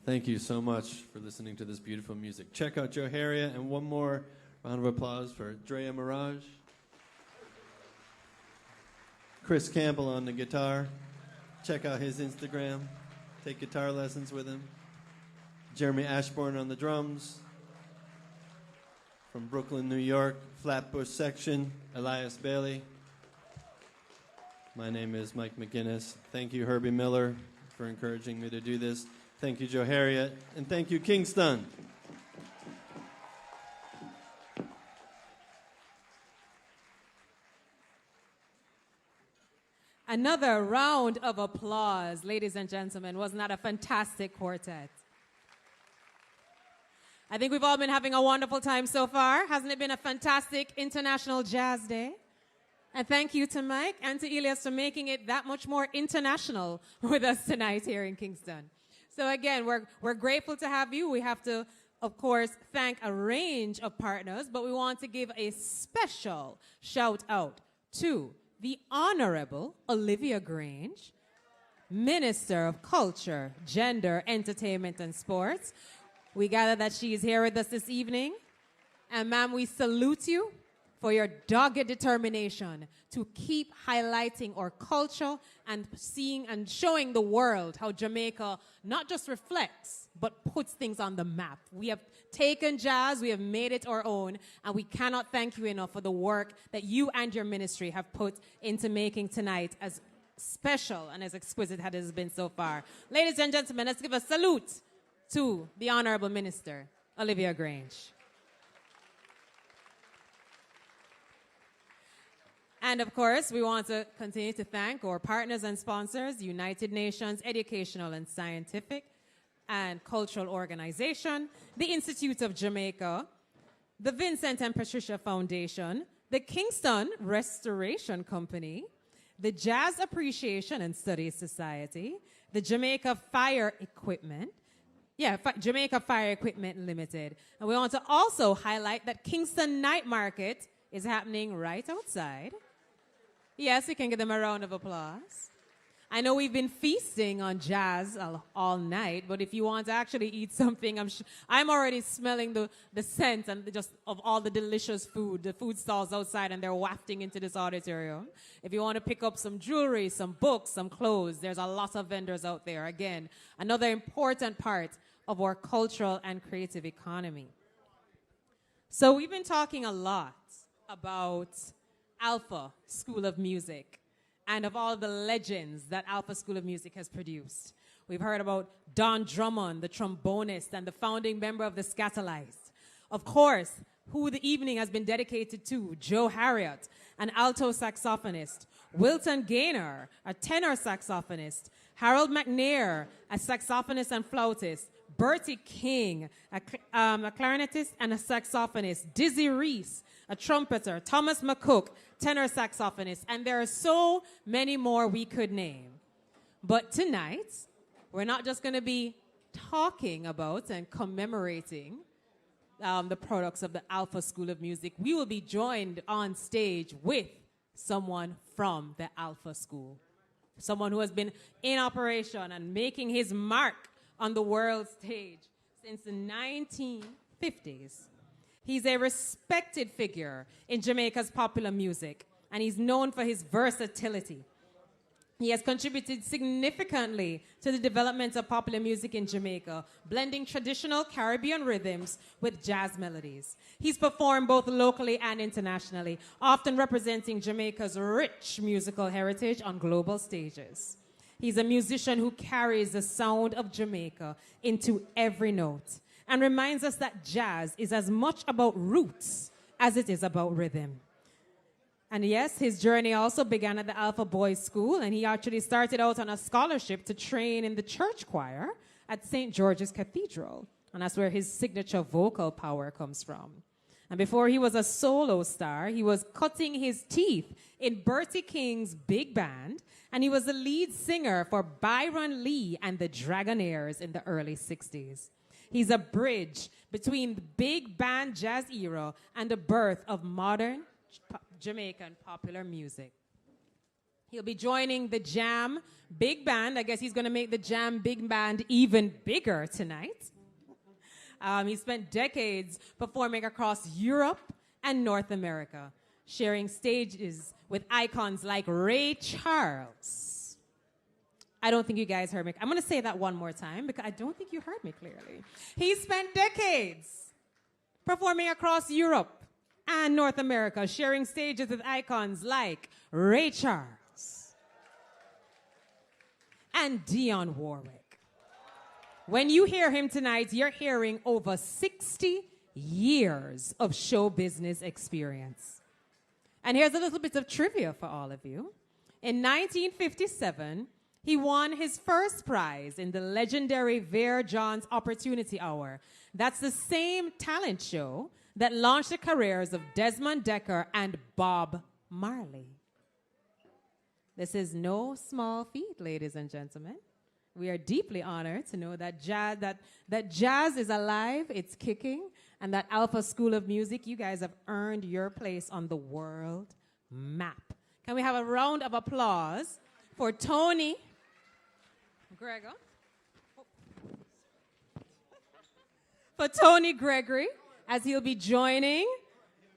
Thank you so much for listening to this beautiful music. Check out Joe Harriet, and one more round of applause for Drea Mirage. Chris Campbell on the guitar. Check out his Instagram. Take guitar lessons with him. Jeremy Ashbourne on the drums. From Brooklyn, New York, Flatbush section, Elias Bailey. My name is Mike McGinnis. Thank you, Herbie Miller, for encouraging me to do this. Thank you, Joe Harriet. And thank you, Kingston. Another round of applause, ladies and gentlemen. Wasn't that a fantastic quartet? I think we've all been having a wonderful time so far. Hasn't it been a fantastic International Jazz Day? And thank you to Mike and to Elias for making it that much more international with us tonight here in Kingston. So again, we're grateful to have you. We have to, of course, thank a range of partners, but we want to give a special shout out to the Honorable Olivia Grange, Minister of Culture, Gender, Entertainment, and Sports. We gather that she is here with us this evening. And ma'am, we salute you for your dogged determination to keep highlighting our culture and seeing and showing the world how Jamaica not just reflects, but puts things on the map. We have taken jazz, we have made it our own, and we cannot thank you enough for the work that you and your ministry have put into making tonight as special and as exquisite as it has been so far. Ladies and gentlemen, let's give a salute to the Honorable Minister, Olivia Grange. And of course, we want to continue to thank our partners and sponsors, United Nations Educational and Scientific and Cultural Organization, the Institute of Jamaica, the Vincent and Patricia Foundation, the Kingston Restoration Company, the Jazz Appreciation and Studies Society, the Jamaica Fire Equipment, Jamaica Fire Equipment Limited. And we want to also highlight that Kingston Night Market is happening right outside. Yes, we can give them a round of applause. I know we've been feasting on jazz all night, but if you want to actually eat something, I'm already smelling the scent and just of all the delicious food, the food stalls outside, and they're wafting into this auditorium. If you want to pick up some jewelry, some books, some clothes, there's a lot of vendors out there. Again, another important part of our cultural and creative economy. So we've been talking a lot about Alpha School of Music and of all the legends that Alpha School of Music has produced. We've heard about Don Drummond, the trombonist and the founding member of the Scatterlights. Of course, who the evening has been dedicated to, Joe Harriet, an alto saxophonist, Wilton Gaynor, a tenor saxophonist, Harold McNair, a saxophonist and flautist, Bertie King, a clarinetist and a saxophonist, Dizzy Reese, a trumpeter, Thomas McCook, tenor saxophonist, and there are so many more we could name. But tonight, we're not just going to be talking about and commemorating the products of the Alpha School of Music. We will be joined on stage with someone from the Alpha School, someone who has been in operation and making his mark on the world stage since the 1950s. He's a respected figure in Jamaica's popular music, and he's known for his versatility. He has contributed significantly to the development of popular music in Jamaica, blending traditional Caribbean rhythms with jazz melodies. He's performed both locally and internationally, often representing Jamaica's rich musical heritage on global stages. He's a musician who carries the sound of Jamaica into every note and reminds us that jazz is as much about roots as it is about rhythm. And yes, his journey also began at the Alpha Boys School, and he actually started out on a scholarship to train in the church choir at St. George's Cathedral. And that's where his signature vocal power comes from. And before he was a solo star, he was cutting his teeth in Bertie King's big band, and he was the lead singer for Byron Lee and the Dragonaires in the early 60s. He's a bridge between the big band jazz era and the birth of modern Jamaican popular music. He'll be joining the Jam Big Band. I guess he's going to make the Jam Big Band even bigger tonight. He spent decades performing across Europe and North America, sharing stages with icons like Ray Charles. I don't think you guys heard me. I'm going to say that one more time because I don't think you heard me clearly. He spent decades performing across Europe and North America, sharing stages with icons like Ray Charles and Dionne Warwick. When you hear him tonight, you're hearing over 60 years of show business experience. And here's a little bit of trivia for all of you. In 1957, he won his first prize in the legendary Vere Johns Opportunity Hour. That's the same talent show that launched the careers of Desmond Dekker and Bob Marley. This is no small feat, ladies and gentlemen. We are deeply honored to know that jazz is alive, it's kicking, and that Alpha School of Music, you guys have earned your place on the world map. Can we have a round of applause for Tony Gregor? For Tony Gregory, as he'll be joining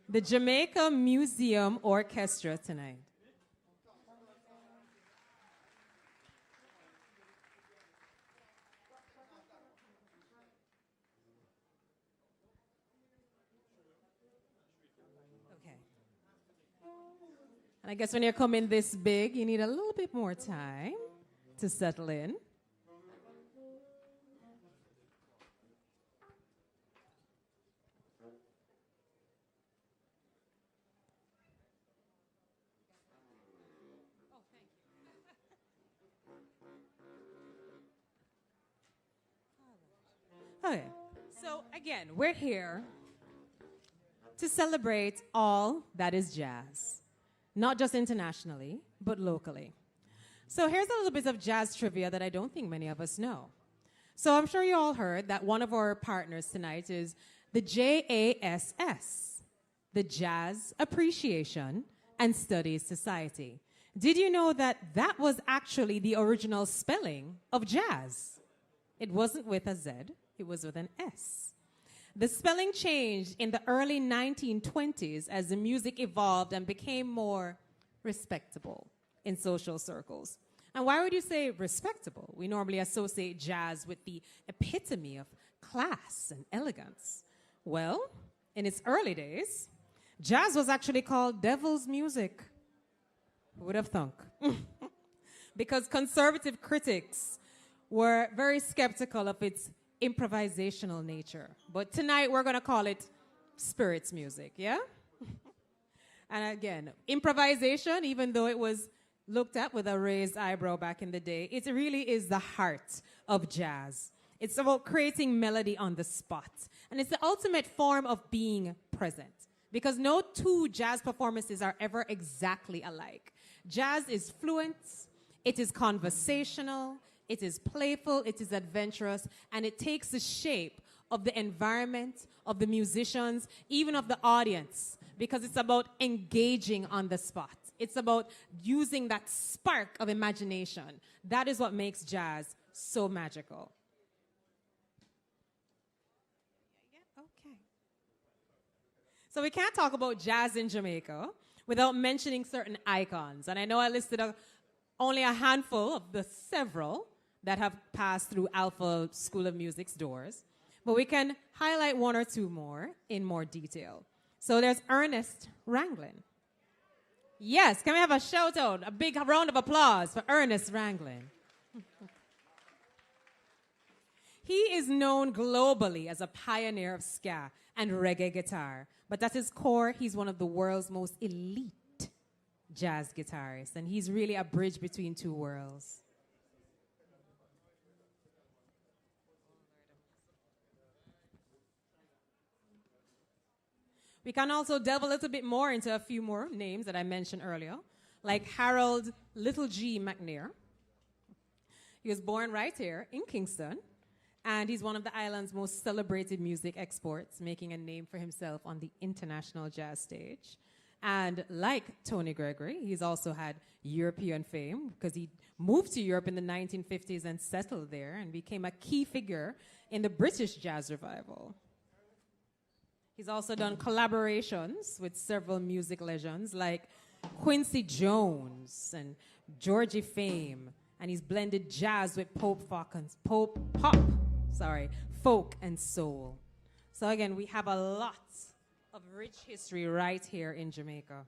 the Jamaica Museum Orchestra tonight. Okay. And I guess when you're coming this big, you need a little bit more time to settle in. Okay, so again, we're here to celebrate all that is jazz, not just internationally, but locally. So here's a little bit of jazz trivia that I don't think many of us know. So I'm sure you all heard that one of our partners tonight is the JASS, the Jazz Appreciation and Studies Society. Did you know that that was actually the original spelling of jazz? It wasn't with a Z. It was with an S. The spelling changed in the early 1920s as the music evolved and became more respectable in social circles. And why would you say respectable? We normally associate jazz with the epitome of class and elegance. Well, in its early days, jazz was actually called devil's music. Who would have thunk? Because conservative critics were very skeptical of its improvisational nature. But tonight we're going to call it spirits music, yeah? And again, improvisation, even though it was looked at with a raised eyebrow back in the day, it really is the heart of jazz. It's about creating melody on the spot. And it's the ultimate form of being present, because no two jazz performances are ever exactly alike. Jazz is fluent, it is conversational, it is playful, it is adventurous, and it takes the shape of the environment, of the musicians, even of the audience, because it's about engaging on the spot. It's about using that spark of imagination. That is what makes jazz so magical. Okay. So we can't talk about jazz in Jamaica without mentioning certain icons. And I know I listed only a handful of the several that have passed through Alpha School of Music's doors. But we can highlight one or two more in more detail. So there's Ernest Ranglin. Yes, can we have a shout out, a big round of applause for Ernest Ranglin. He is known globally as a pioneer of ska and reggae guitar. But at his core, he's one of the world's most elite jazz guitarists. And he's really a bridge between two worlds. We can also delve a little bit more into a few more names that I mentioned earlier, like Harold Little G. McNair. He was born right here in Kingston, and he's one of the island's most celebrated music exports, making a name for himself on the international jazz stage. And like Tony Gregory, he's also had European fame because he moved to Europe in the 1950s and settled there and became a key figure in the British jazz revival. He's also done collaborations with several music legends like Quincy Jones and Georgie Fame, and he's blended jazz with folk and soul. So again, we have a lot of rich history right here in Jamaica.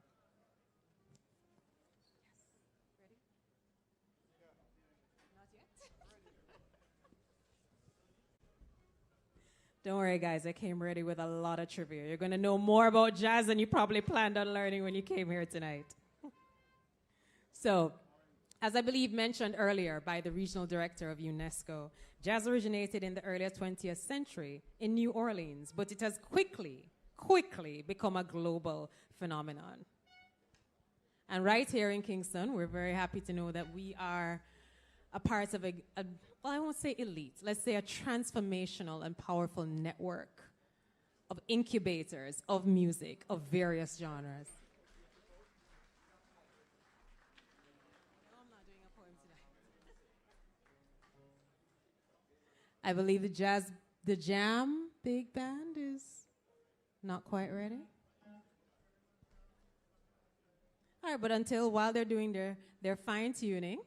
Don't worry, guys, I came ready with a lot of trivia. You're going to know more about jazz than you probably planned on learning when you came here tonight. So, as I believe mentioned earlier by the regional director of UNESCO, jazz originated in the earlier 20th century in New Orleans, but it has quickly become a global phenomenon. And right here in Kingston, we're very happy to know that we are a part of well, I won't say elite, let's say a transformational and powerful network of incubators of music of various genres. No, I'm not doing a poem tonight. I believe the Jam Big Band is not quite ready. All right, but while they're doing their fine-tuning,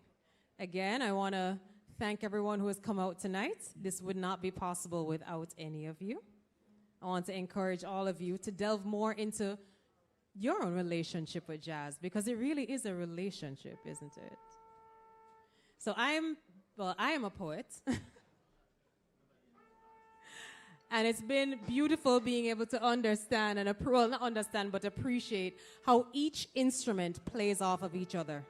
again, I want to thank everyone who has come out tonight. This would not be possible without any of you. I want to encourage all of you to delve more into your own relationship with jazz, because it really is a relationship, isn't it? So I am a poet. And it's been beautiful being able to understand and not understand, but appreciate how each instrument plays off of each other.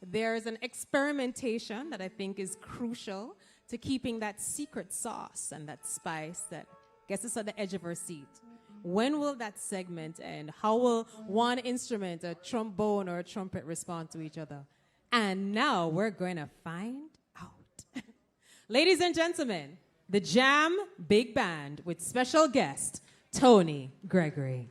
There's an experimentation that I think is crucial to keeping that secret sauce and that spice that gets us at the edge of our seat. When will that segment end? How will one instrument, a trombone or a trumpet, respond to each other? And now we're going to find out. Ladies and gentlemen, the Jam Big Band with special guest, Tony Gregory.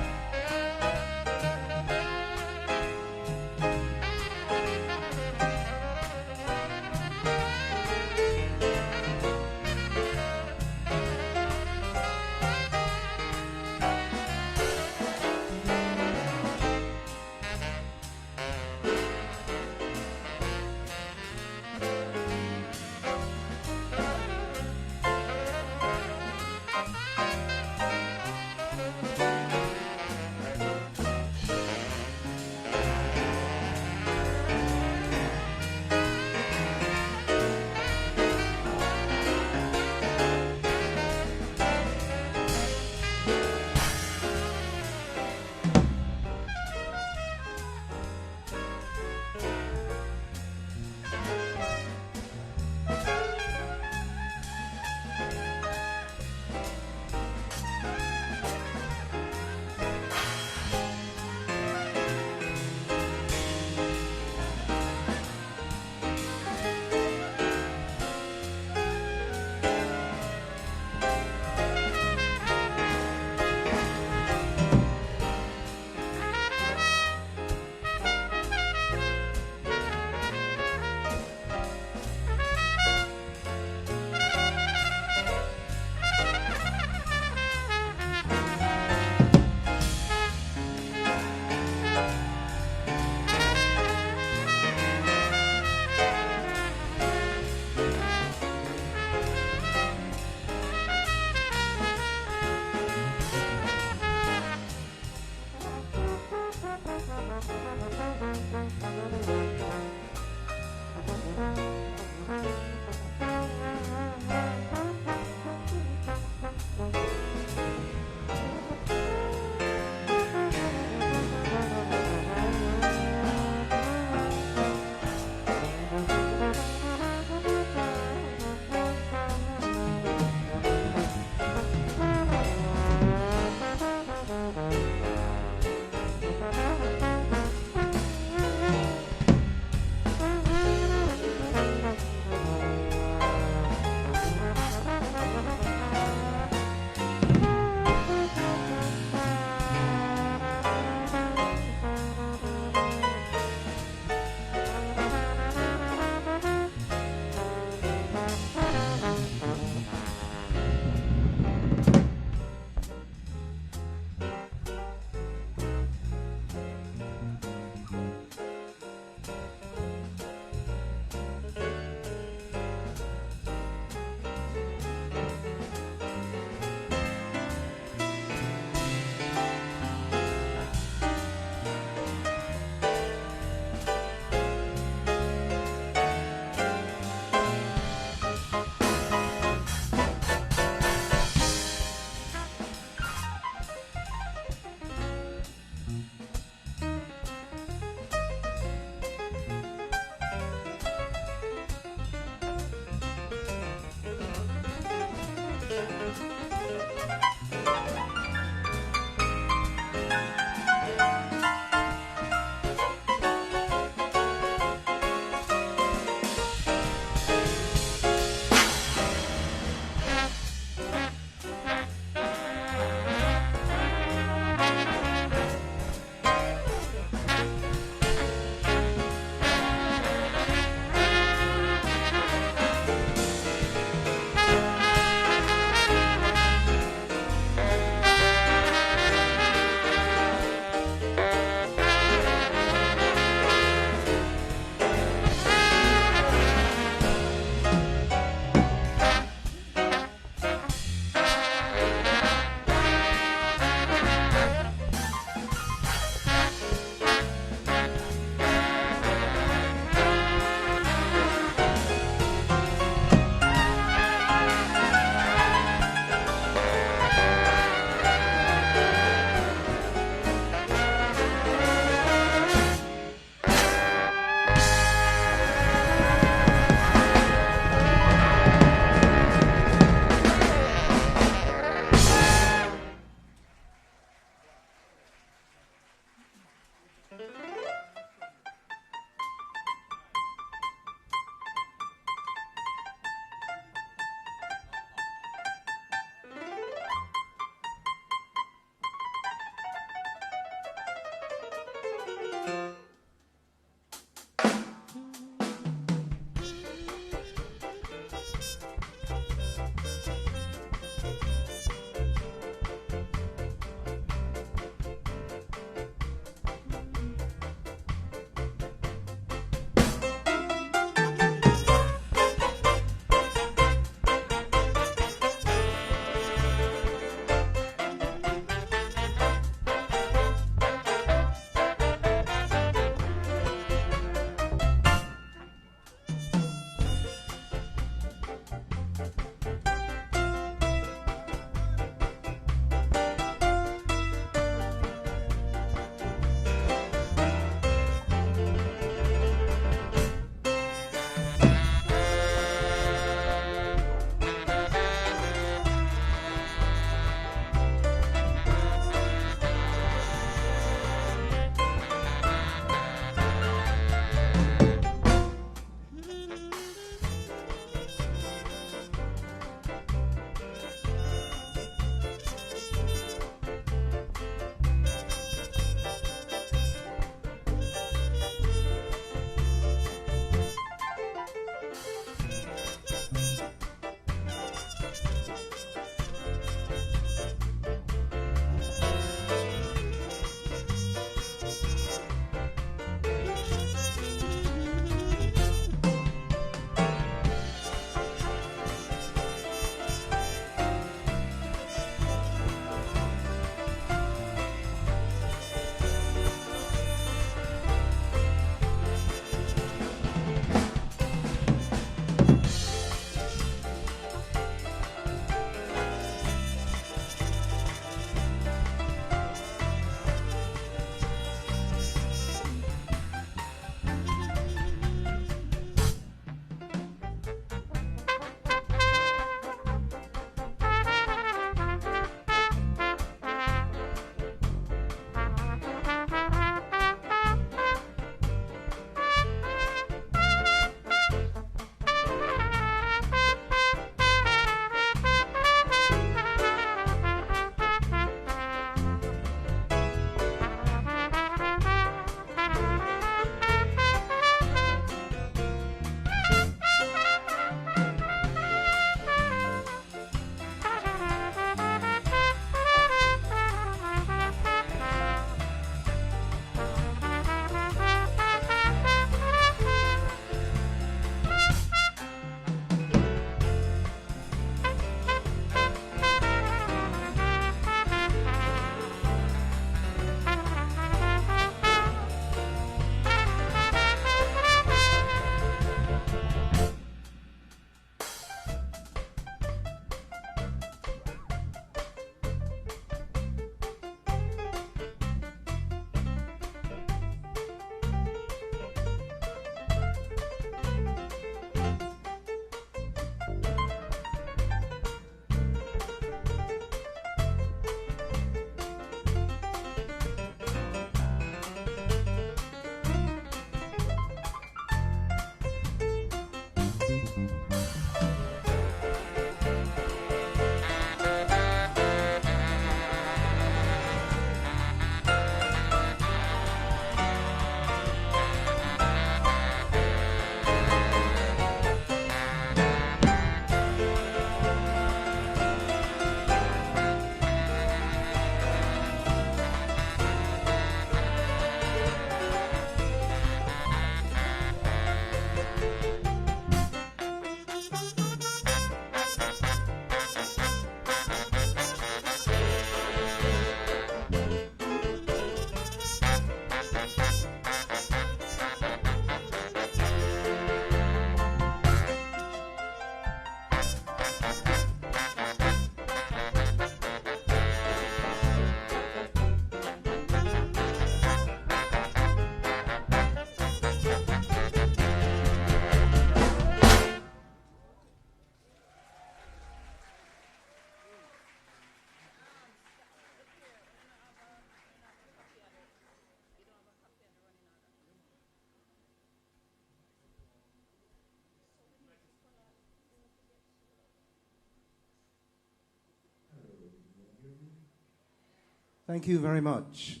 Thank you very much.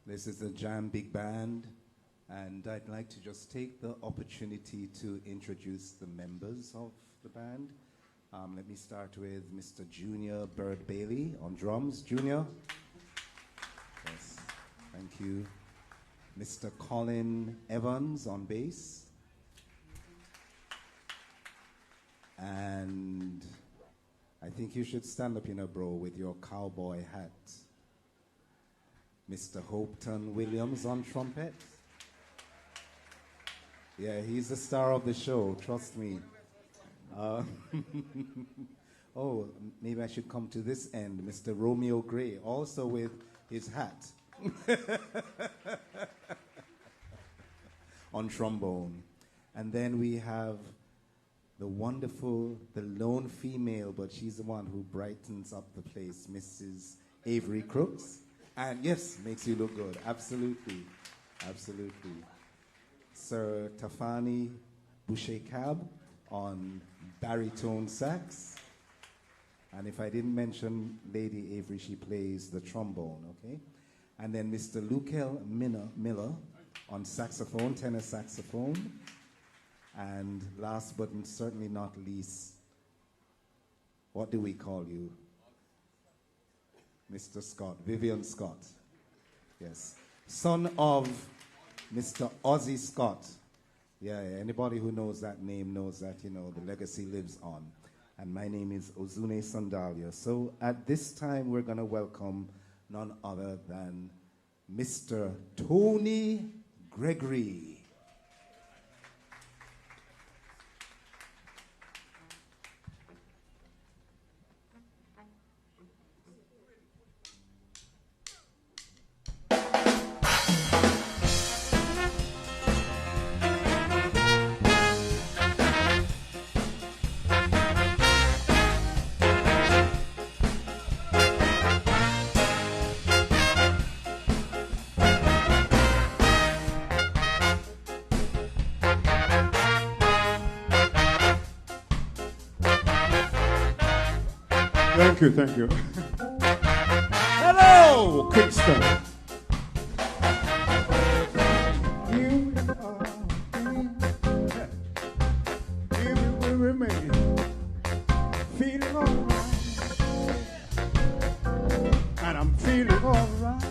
This is the Jam Big Band, and I'd like to just take the opportunity to introduce the members of the band. Let me start with Mr. Junior Bird Bailey on drums. Junior. Yes, thank you. Mr. Colin Evans on bass. And I think you should stand up, bro, with your cowboy hat. Mr. Hopeton Williams on trumpet. Yeah, he's the star of the show, trust me. Oh, maybe I should come to this end. Mr. Romeo Gray, also with his hat. On trombone. And then we have the wonderful, the lone female, but she's the one who brightens up the place, Mrs. Avery Crooks. And yes, makes you look good. Absolutely. Absolutely. Sir Tafani Boucher-Cab on baritone sax. And if I didn't mention Lady Avery, she plays the trombone, okay? And then Mr. Lukel Miller on saxophone, tenor saxophone. And last but certainly not least, what do we call you? Mr. Scott, Vivian Scott. Yes. Son of Mr. Ozzie Scott. Yeah, anybody who knows that name knows that, the legacy lives on. And my name is Ozune Sandalia. So at this time, we're going to welcome none other than Mr. Tony Gregory. Thank you. Hello, Kingston. You will remain feeling all right, and I'm feeling all right.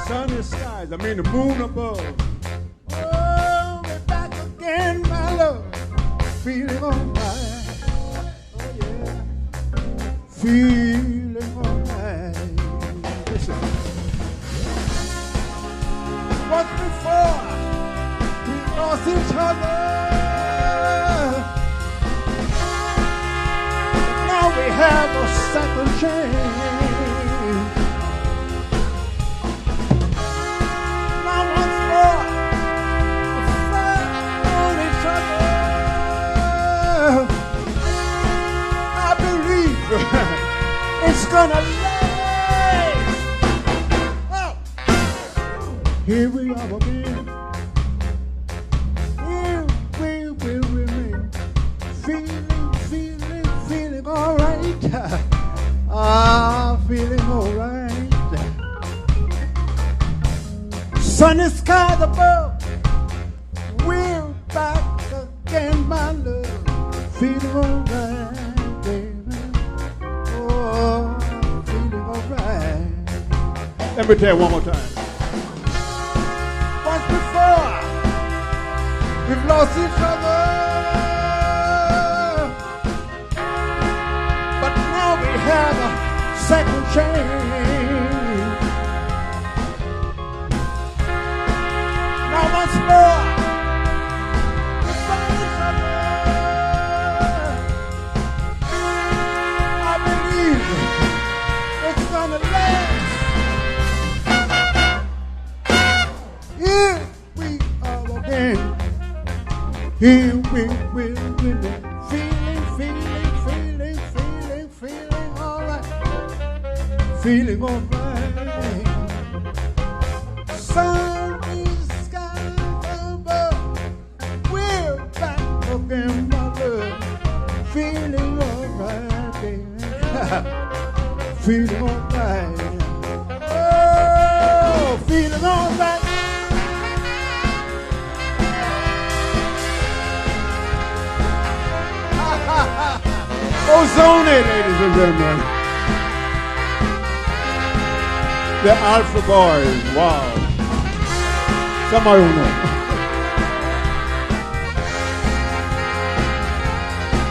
Sunny skies, the moon above. Oh, we're back again, my love, feeling all right. Feeling alright. Listen. Once before, we lost each other. But now we have a second chance. Now once more, we found each other. I believe it's gonna last. Oh. Here we are again. Here we will remain. Feeling all right. Feeling all right. Sunny skies above. We're back again, my love. Feeling all right, baby. Feeling all right. Let me tell you one more time. Once before, we've lost each other, but now we have a second chance. Now once more, we've found each other. I believe it's gonna last. Here we are again. Here we will remain. Feeling all right. Feeling all right. Sunny skies above. We're back again, my love. Feeling all right, baby. feeling alright. Oh, feeling alright. Ozone, ladies and gentlemen. The Alpha Boys, wow. Some of you know.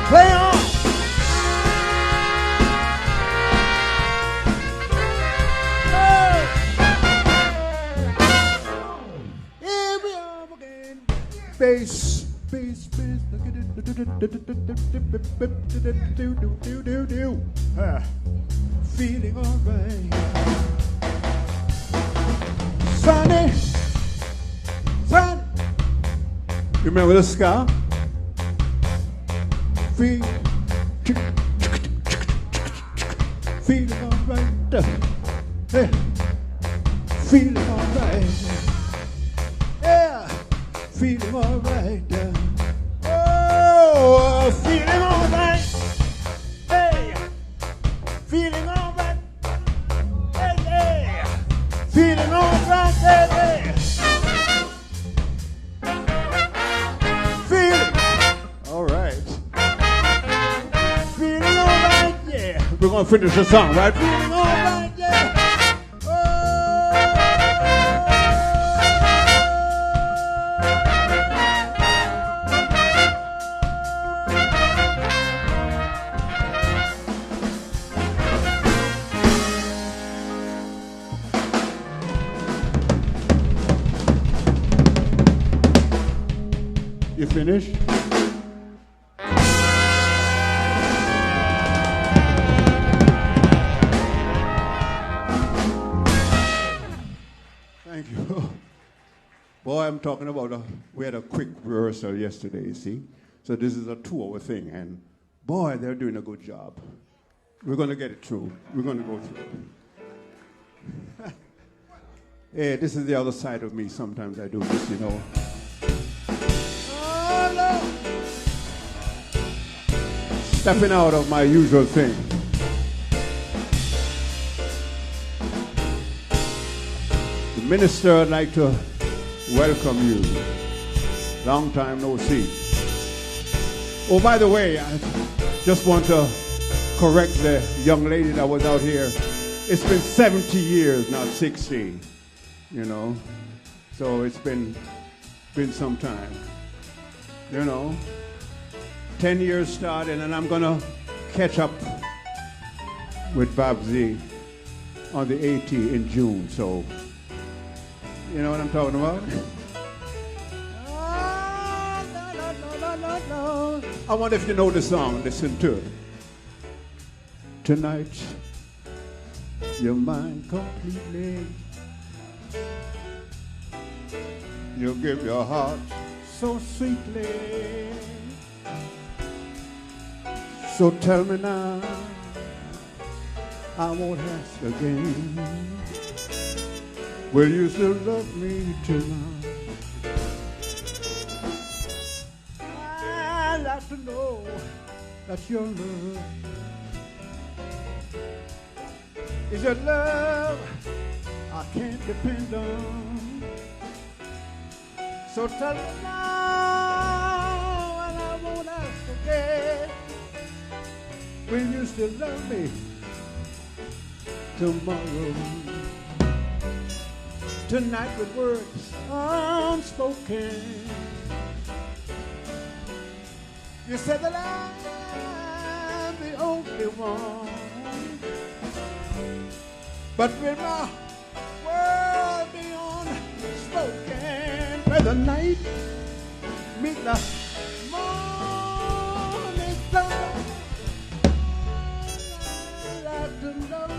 Play on! Here we are again. Bass, bass, bass. Feeling alright. Sunny, sunny. You remember the ska? Feeling alright. Hey, feeling alright. Yeah, feeling alright. Oh, feeling alright. Hey, feeling alright. Hey, hey, feeling alright. Hey, hey. Feeling alright. Feeling alright. Yeah, we're gonna finish the song, right? Feeling alright. Yeah. You finished? Thank you. Boy, I'm talking about we had a quick rehearsal yesterday, you see? So this is a 2-hour thing, and boy, they're doing a good job. We're going to get it through. We're going to go through. Hey, this is the other side of me. Sometimes I do this, you know. Stepping out of my usual thing. The minister would like to welcome you. Long time no see. Oh, by the way, I just want to correct the young lady that was out here. It's been 70 years, not 60, you know. So it's been some time, you know. 10 years started, and I'm gonna catch up with Babsy on the 80 in June. So, you know what I'm talking about? No. I wonder if you know the song. Listen to it. Tonight, you're mine completely. You give your heart so sweetly. So tell me now, I won't ask again. Will you still love me tonight? I'd like to know that your love is a love I can't depend on. So tell me now, and I won't ask again. Will you still love me tomorrow? Tonight with words unspoken, you said that I'm the only one. But with my world beyond spoken, where the night meet the morning sun. No, not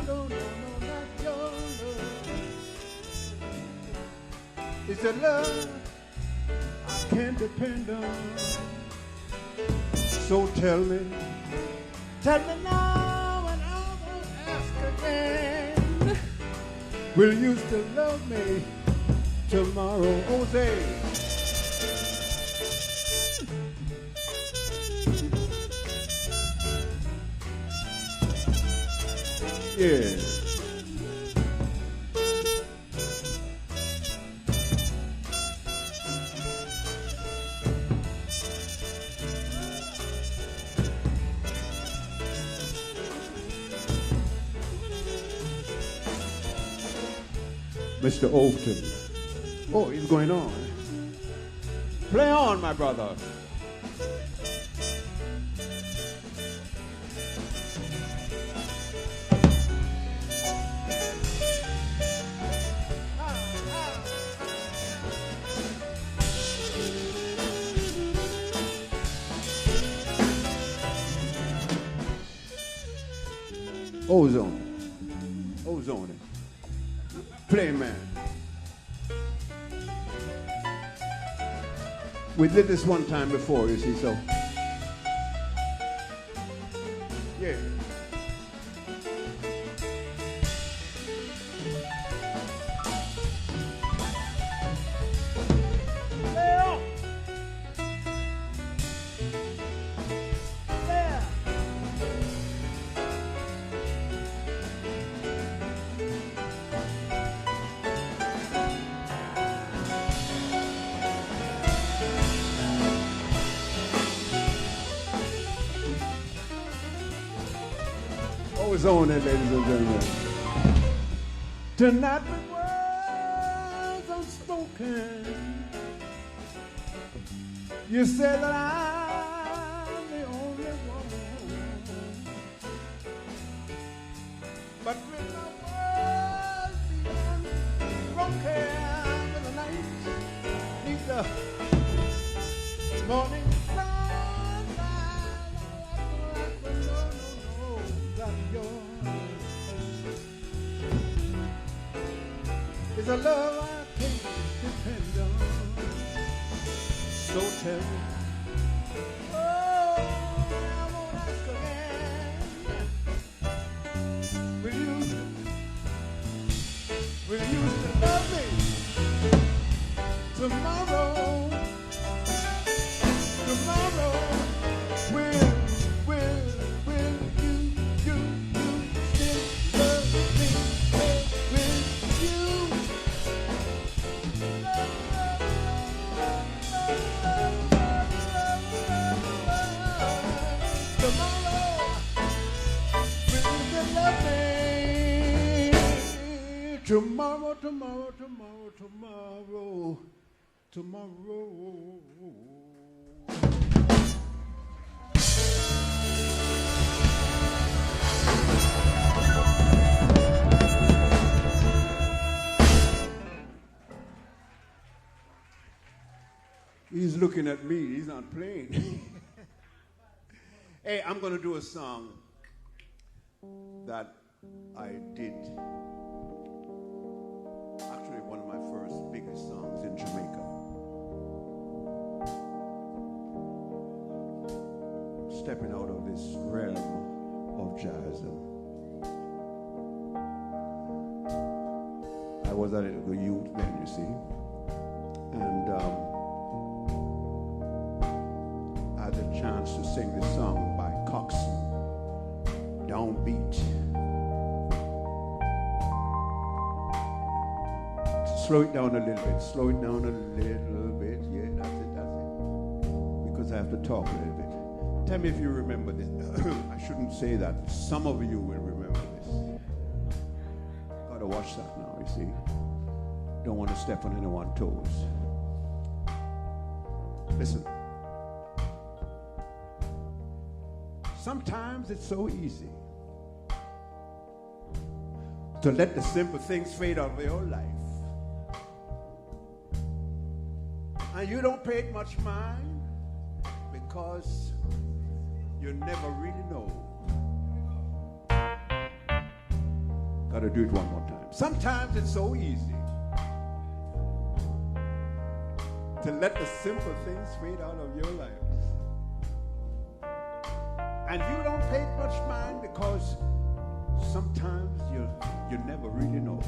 your love. It's a love I can't depend on. So tell me now, and I won't ask again. Will you still love me tomorrow, Jose? Yeah. Mr. Overton. Oh, he's going on. Play on, my brother. Ozone. Ozone. Play, man. We did this one time before, you see, so. Yeah. On it, ladies and gentlemen. Tonight with words unspoken, you say that I'm the only one, but with my words beyond broken in the night, neath the morning it's a love I can't depend on. So tell me, oh, I won't ask again. Will you still love me tomorrow? Tomorrow, will you still love me? Will you? Tomorrow, tomorrow, tomorrow, tomorrow, tomorrow. He's looking at me. He's not playing. Hey, I'm going to do a song that I did. Actually, one of my first biggest songs in Jamaica. Stepping out of this realm of jazz. I was a little youth then, you see. And I had the chance to sing this song by Coxsone, Downbeat. Slow it down a little bit, slow it down a little bit. Yeah, that's it. Because I have to talk a little bit. Tell me if you remember this. I shouldn't say that. Some of you will remember this. Gotta watch that now, you see. Don't want to step on anyone's toes. Listen. Sometimes it's so easy to let the simple things fade out of your life. And you don't pay it much mind because you never really know. Gotta do it one more time. Sometimes it's so easy to let the simple things fade out of your life. And you don't pay it much mind because sometimes you never really know.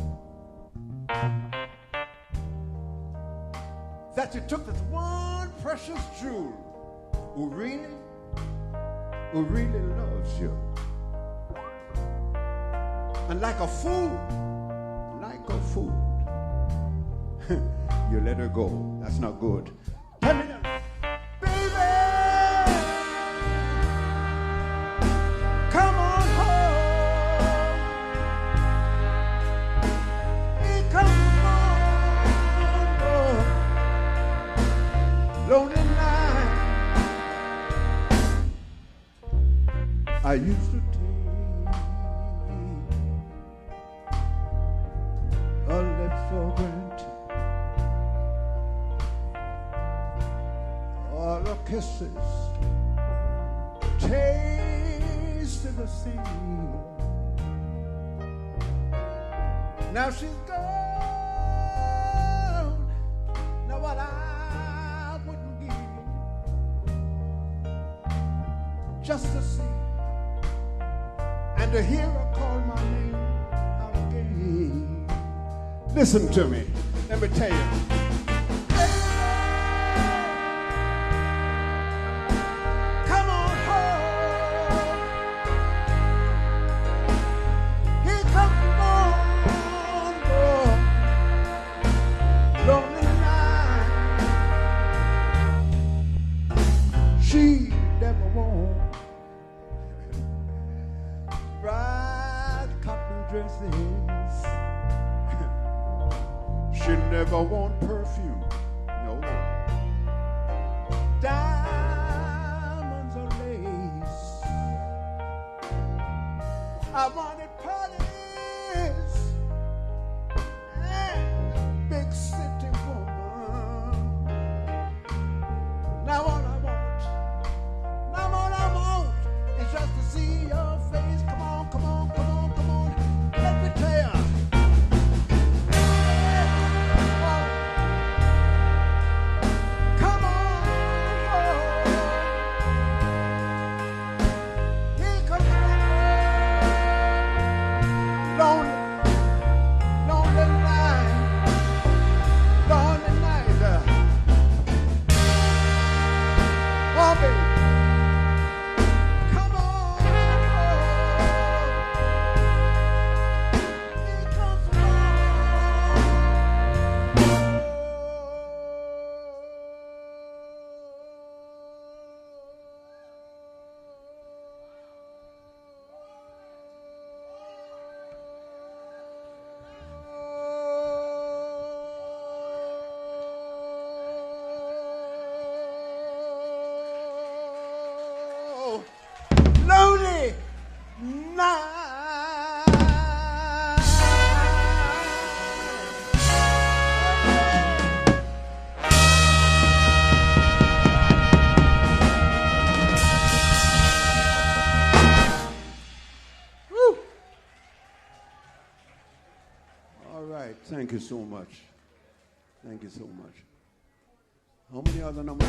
That you took this one precious jewel who really loves you. And like a fool, you let her go. That's not good. Tell me now, baby, come on home. Come on home. Lonely night. I used to take a lip for granted. All the kisses tasted the same. Now she's gone. Now what I wouldn't give just to see and to hear her call my name out again. Listen to me. Let me tell you. She never want perfume, no. Diamonds or lace. I wanted parties and big city woman. Now all I want is just to see your face. Come on, come on, come on, come on. Let me tell you. Lonely night. Woo. All right, thank you so much. Thank you so much. How many other numbers?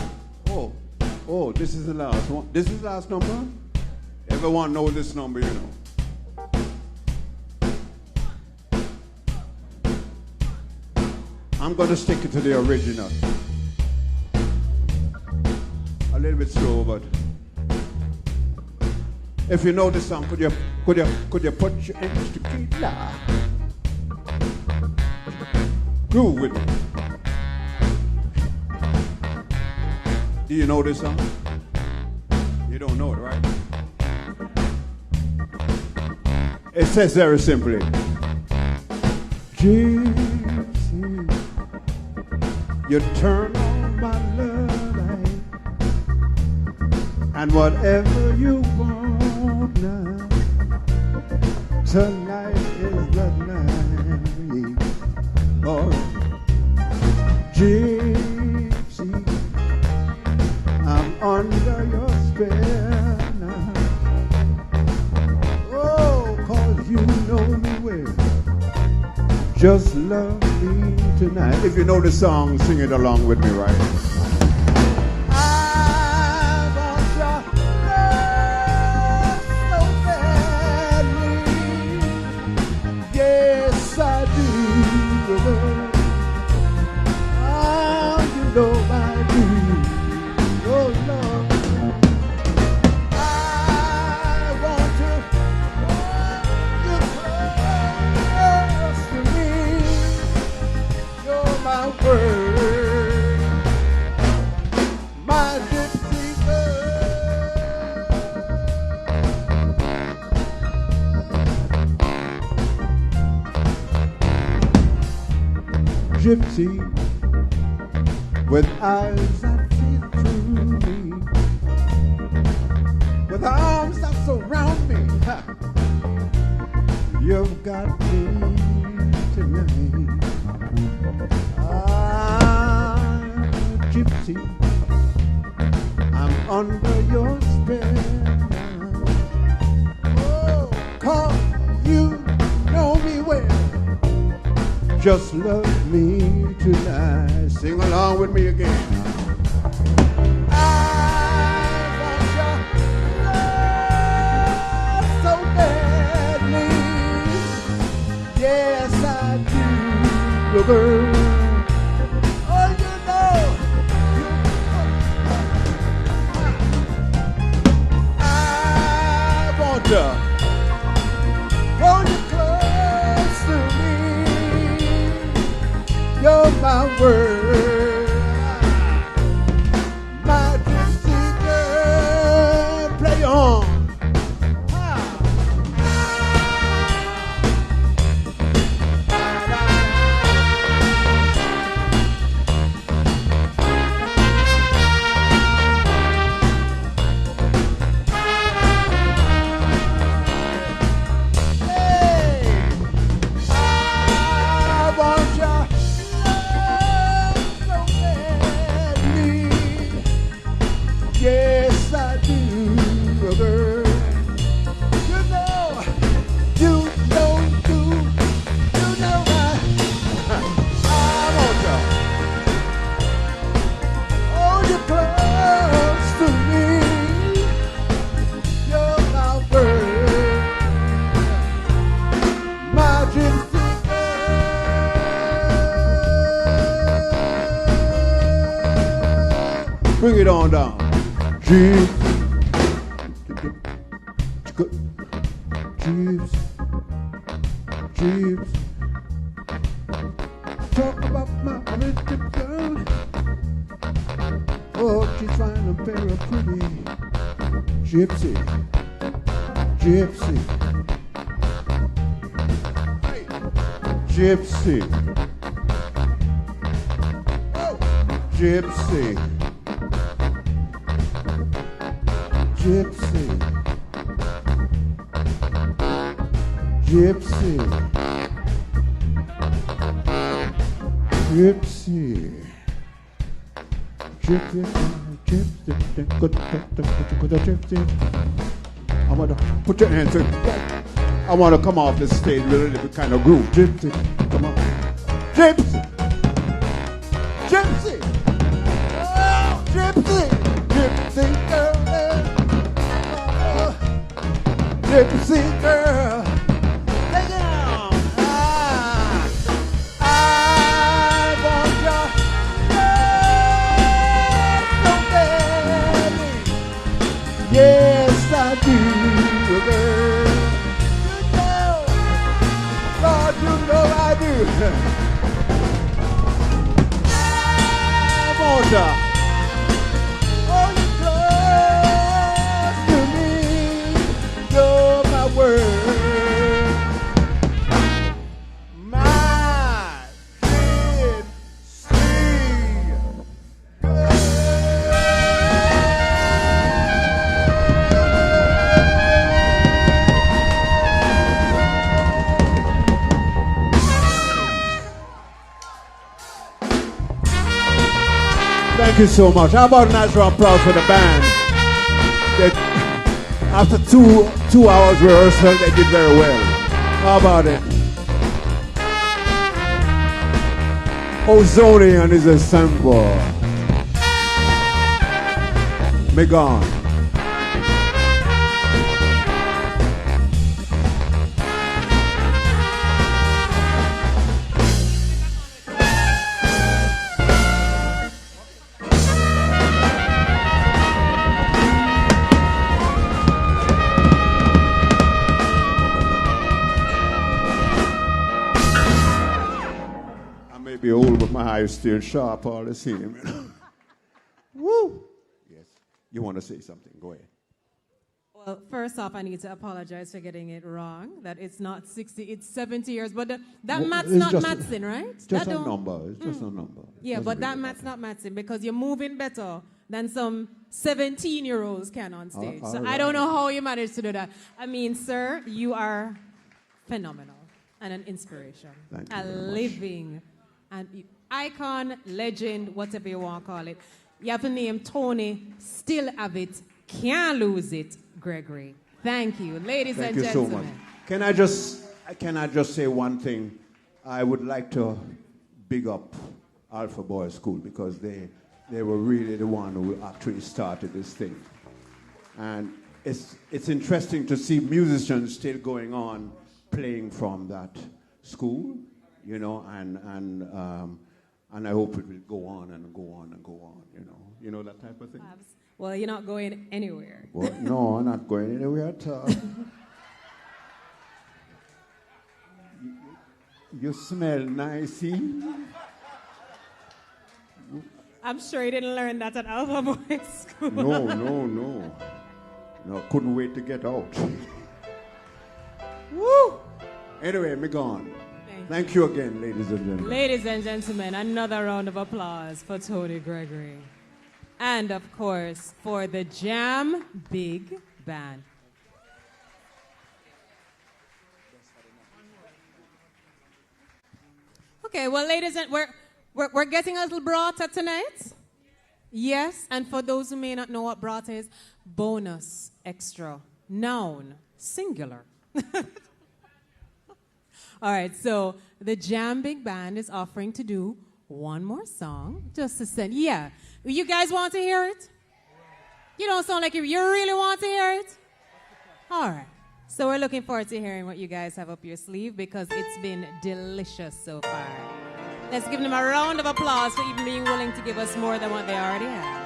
Oh, this is the last one. This is the last number? Everyone knows this number, you know. I'm going to stick it to the original. A little bit slow, but if you know the song, could you put your hands together? Groove with me. Do you know this song? You don't know it, right? It says very simply, Gypsy, you turn on my love light, and whatever you want now, tonight is the night. Oh, Gypsy, I'm under your spell now. Oh, 'cause you know me well. Just love me tonight. If you know the song, sing it along with me, right? I want your love so badly. Yes, I do. Oh, you know I do. Oh, Lord. I want to hold you close. my world, my gypsy girl. Gypsy with eyes that see through me, with arms that surround me. Ha. You've got me tonight. Ah, gypsy, I'm under your spell. Oh, 'cause you know me well. Just love me tonight. Sing along with me again. I want your love so badly. Yes, I do, little girl. Oh, you know, I want to hold you close to me. You're my world, my gypsy girl. Play on. Bring it on down. Jeeps. Jeeps. Jeeps. Talk about my pretty girl. Oh, she's fine and very pretty. Gypsy. Gypsy. Hey. Gypsy. Oh. Gypsy. Gypsy, gypsy, gypsy, gypsy, gypsy. I want to put your hands in. I want to come off the stage with a little kind of groove. Gypsy, come on. Gypsy, gypsy, oh, gypsy, gypsy girl. Gypsy girl, take it on. I want your love so badly. Yes, I do, girl. You know, Lord, you know I do. I want you. Thank you so much. How about a nice round of applause for the band? After two hours rehearsal, they did very well. How about it? Ozonian is assembled. Megan. Be old with my knife still sharp all the same. Woo! Yes. You want to say something? Go ahead. Well, first off, I need to apologize for getting it wrong, that it's not 60, it's 70 years. But that math's not mathsing, right? Just a number. It's just a number. Yeah, but that math's not mathing because you're moving better than some 17-year-olds can on stage. So I don't know how you managed to do that. I mean, sir, you are phenomenal and an inspiration. Thank you a very living and icon, legend, whatever you want to call it. You have to name Tony, still have it, can't lose it, Gregory. Thank you, ladies and gentlemen. Thank you so much. Can I just say one thing? I would like to big up Alpha Boys School because they were really the one who actually started this thing. And it's interesting to see musicians still going on playing from that school, you know, and I hope it will go on and go on and go on, you know that type of thing. Well, you're not going anywhere. Well, no, I'm not going anywhere at all. You smell nice, eh? I'm sure you didn't learn that at Alpha Boys School. No, couldn't wait to get out. Woo! Anyway, me gone. Thank you again, ladies and gentlemen. Ladies and gentlemen, another round of applause for Tony Gregory. And, of course, for the Jam Big Band. Okay, well, ladies and we're getting a little brata tonight. Yes, and for those who may not know what brata is, bonus, extra, noun, singular. All right, so the Jam Big Band is offering to do one more song, just to send. Yeah, you guys want to hear it? You don't sound like you really want to hear it? All right, so we're looking forward to hearing what you guys have up your sleeve because it's been delicious so far. Let's give them a round of applause for even being willing to give us more than what they already have.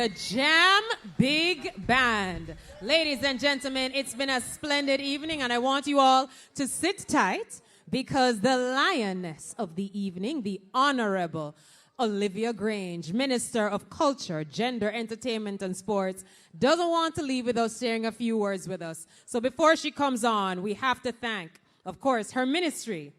the Jam Big Band. Ladies and gentlemen, it's been a splendid evening, and I want you all to sit tight because the lioness of the evening, the Honorable Olivia Grange, Minister of Culture, Gender, Entertainment, and Sports, doesn't want to leave without sharing a few words with us. So before she comes on, we have to thank, of course, her Ministry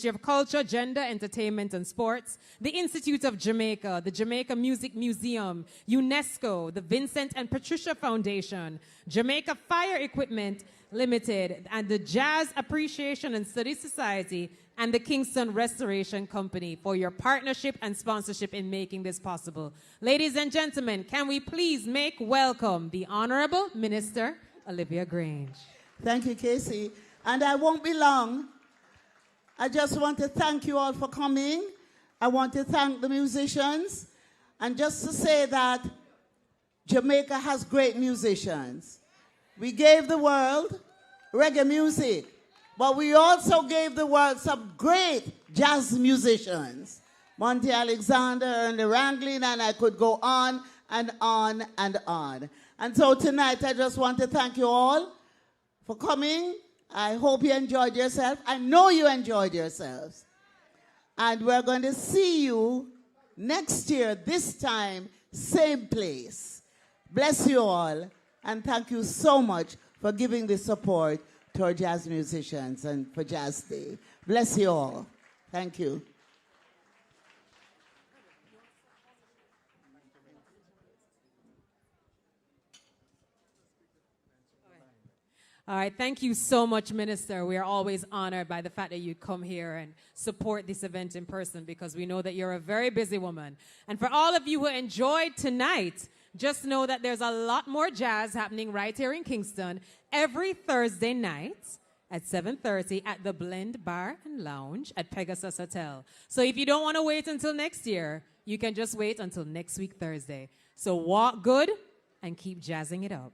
of Culture, Gender, Entertainment, and Sports, the Institute of Jamaica, the Jamaica Music Museum, UNESCO, the Vincent and Patricia Foundation, Jamaica Fire Equipment Limited, and the Jazz Appreciation and Study Society, and the Kingston Restoration Company for your partnership and sponsorship in making this possible. Ladies and gentlemen, can we please make welcome the Honorable Minister Olivia Grange. Thank you, Casey. And I won't be long. I just want to thank you all for coming. I want to thank the musicians. And just to say that Jamaica has great musicians. We gave the world reggae music, but we also gave the world some great jazz musicians. Monty Alexander and the Ranglin, and I could go on and on and on. And so tonight I just want to thank you all for coming. I hope you enjoyed yourself. I know you enjoyed yourselves. And we're going to see you next year, this time, same place. Bless you all. And thank you so much for giving the support to our jazz musicians and for Jazz Day. Bless you all. Thank you. All right, thank you so much, Minister. We are always honored by the fact that you come here and support this event in person because we know that you're a very busy woman. And for all of you who enjoyed tonight, just know that there's a lot more jazz happening right here in Kingston every Thursday night at 7:30 at the Blend Bar and Lounge at Pegasus Hotel. So if you don't want to wait until next year, you can just wait until next week, Thursday. So walk good and keep jazzing it up.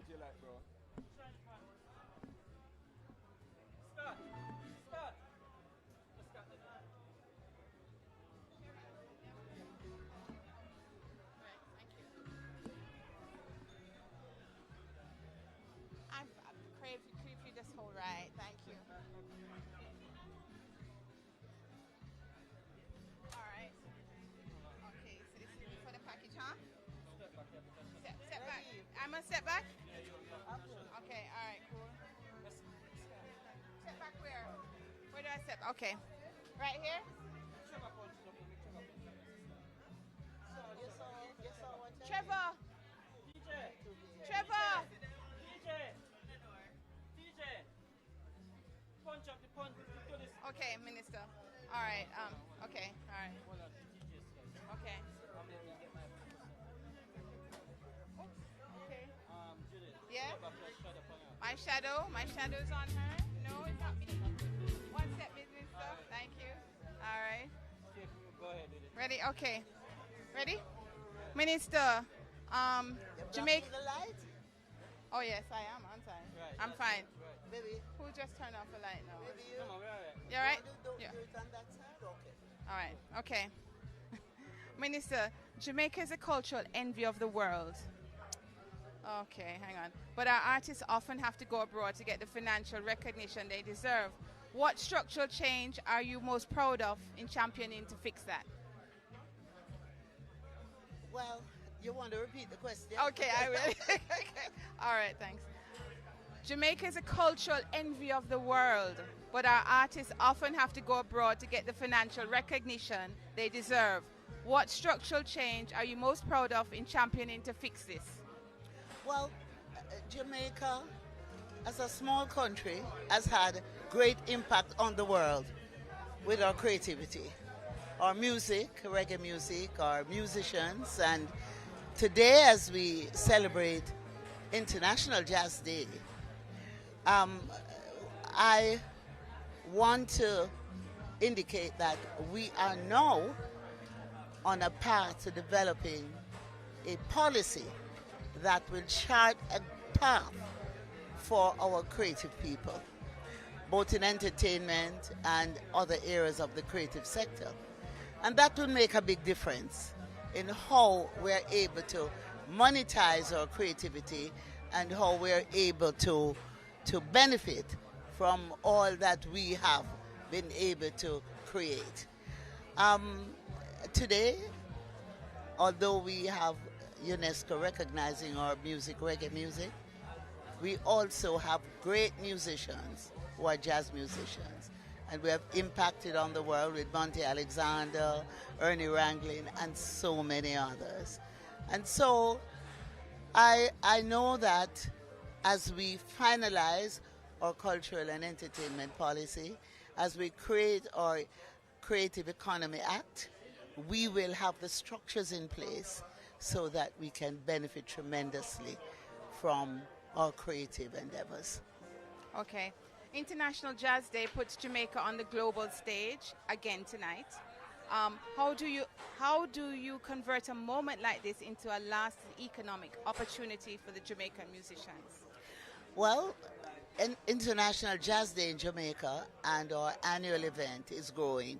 you like, bro? Crave, if you just hold right. Thank you. All right. Okay, so this is for the package, huh? Step back. I'm gonna step back? Okay, all right, cool. Step back where? Where do I step? Okay. Right here? Trevor! Trevor! Okay, Minister. All right. Okay. All right. Okay. Okay. Yeah. My shadow's on her. No, it's not me. One step, Minister. Thank you. All right. Go ahead with it. Ready? Okay. Ready? Minister. Jamaica. The light? Oh yes, I am. I'm fine. Right, I'm fine. Right. Baby. Who just turned off the light now? Maybe you. Come on, we're all right. You all right? Do it on that side? Okay. All right. Okay. Minister, Jamaica is a cultural envy of the world. Okay, hang on. But our artists often have to go abroad to get the financial recognition they deserve. What structural change are you most proud of in championing to fix that? Well, you want to repeat the question? Okay, I will. All right, thanks. Jamaica is a cultural envy of the world, but our artists often have to go abroad to get the financial recognition they deserve. What structural change are you most proud of in championing to fix this? Well, Jamaica, as a small country, has had great impact on the world with our creativity, our music, reggae music, our musicians, and today as we celebrate International Jazz Day, I want to indicate that we are now on a path to developing a policy that will chart a path for our creative people, both in entertainment and other areas of the creative sector. And that will make a big difference in how we're able to monetize our creativity and how we're able to benefit from all that we have been able to create. Today, although we have UNESCO recognizing our music, reggae music, we also have great musicians who are jazz musicians. And we have impacted on the world with Monty Alexander, Ernie Ranglin, and so many others. And so I know that as we finalize our cultural and entertainment policy, as we create our Creative Economy Act, we will have the structures in place so that we can benefit tremendously from our creative endeavors. Okay. International Jazz Day puts Jamaica on the global stage again tonight. How do you convert a moment like this into a lasting economic opportunity for the Jamaican musicians? Well, International Jazz Day in Jamaica and our annual event is growing.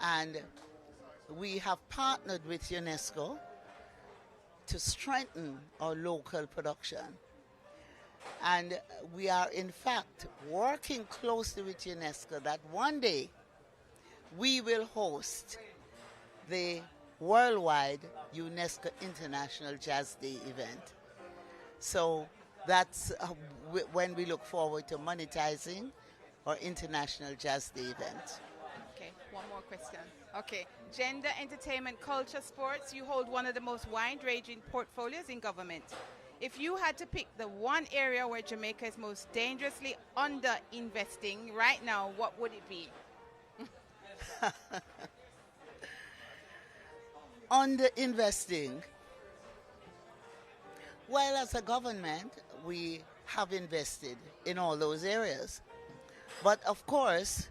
And we have partnered with UNESCO to strengthen our local production. And we are, in fact, working closely with UNESCO that one day we will host the worldwide UNESCO International Jazz Day event. So that's when we look forward to monetizing our International Jazz Day event. Okay, one more question. Okay, gender, entertainment, culture, sports, you hold one of the most wide-ranging portfolios in government. If you had to pick the one area where Jamaica is most dangerously under-investing right now, what would it be? Under-investing? Well, as a government, we have invested in all those areas. But of course,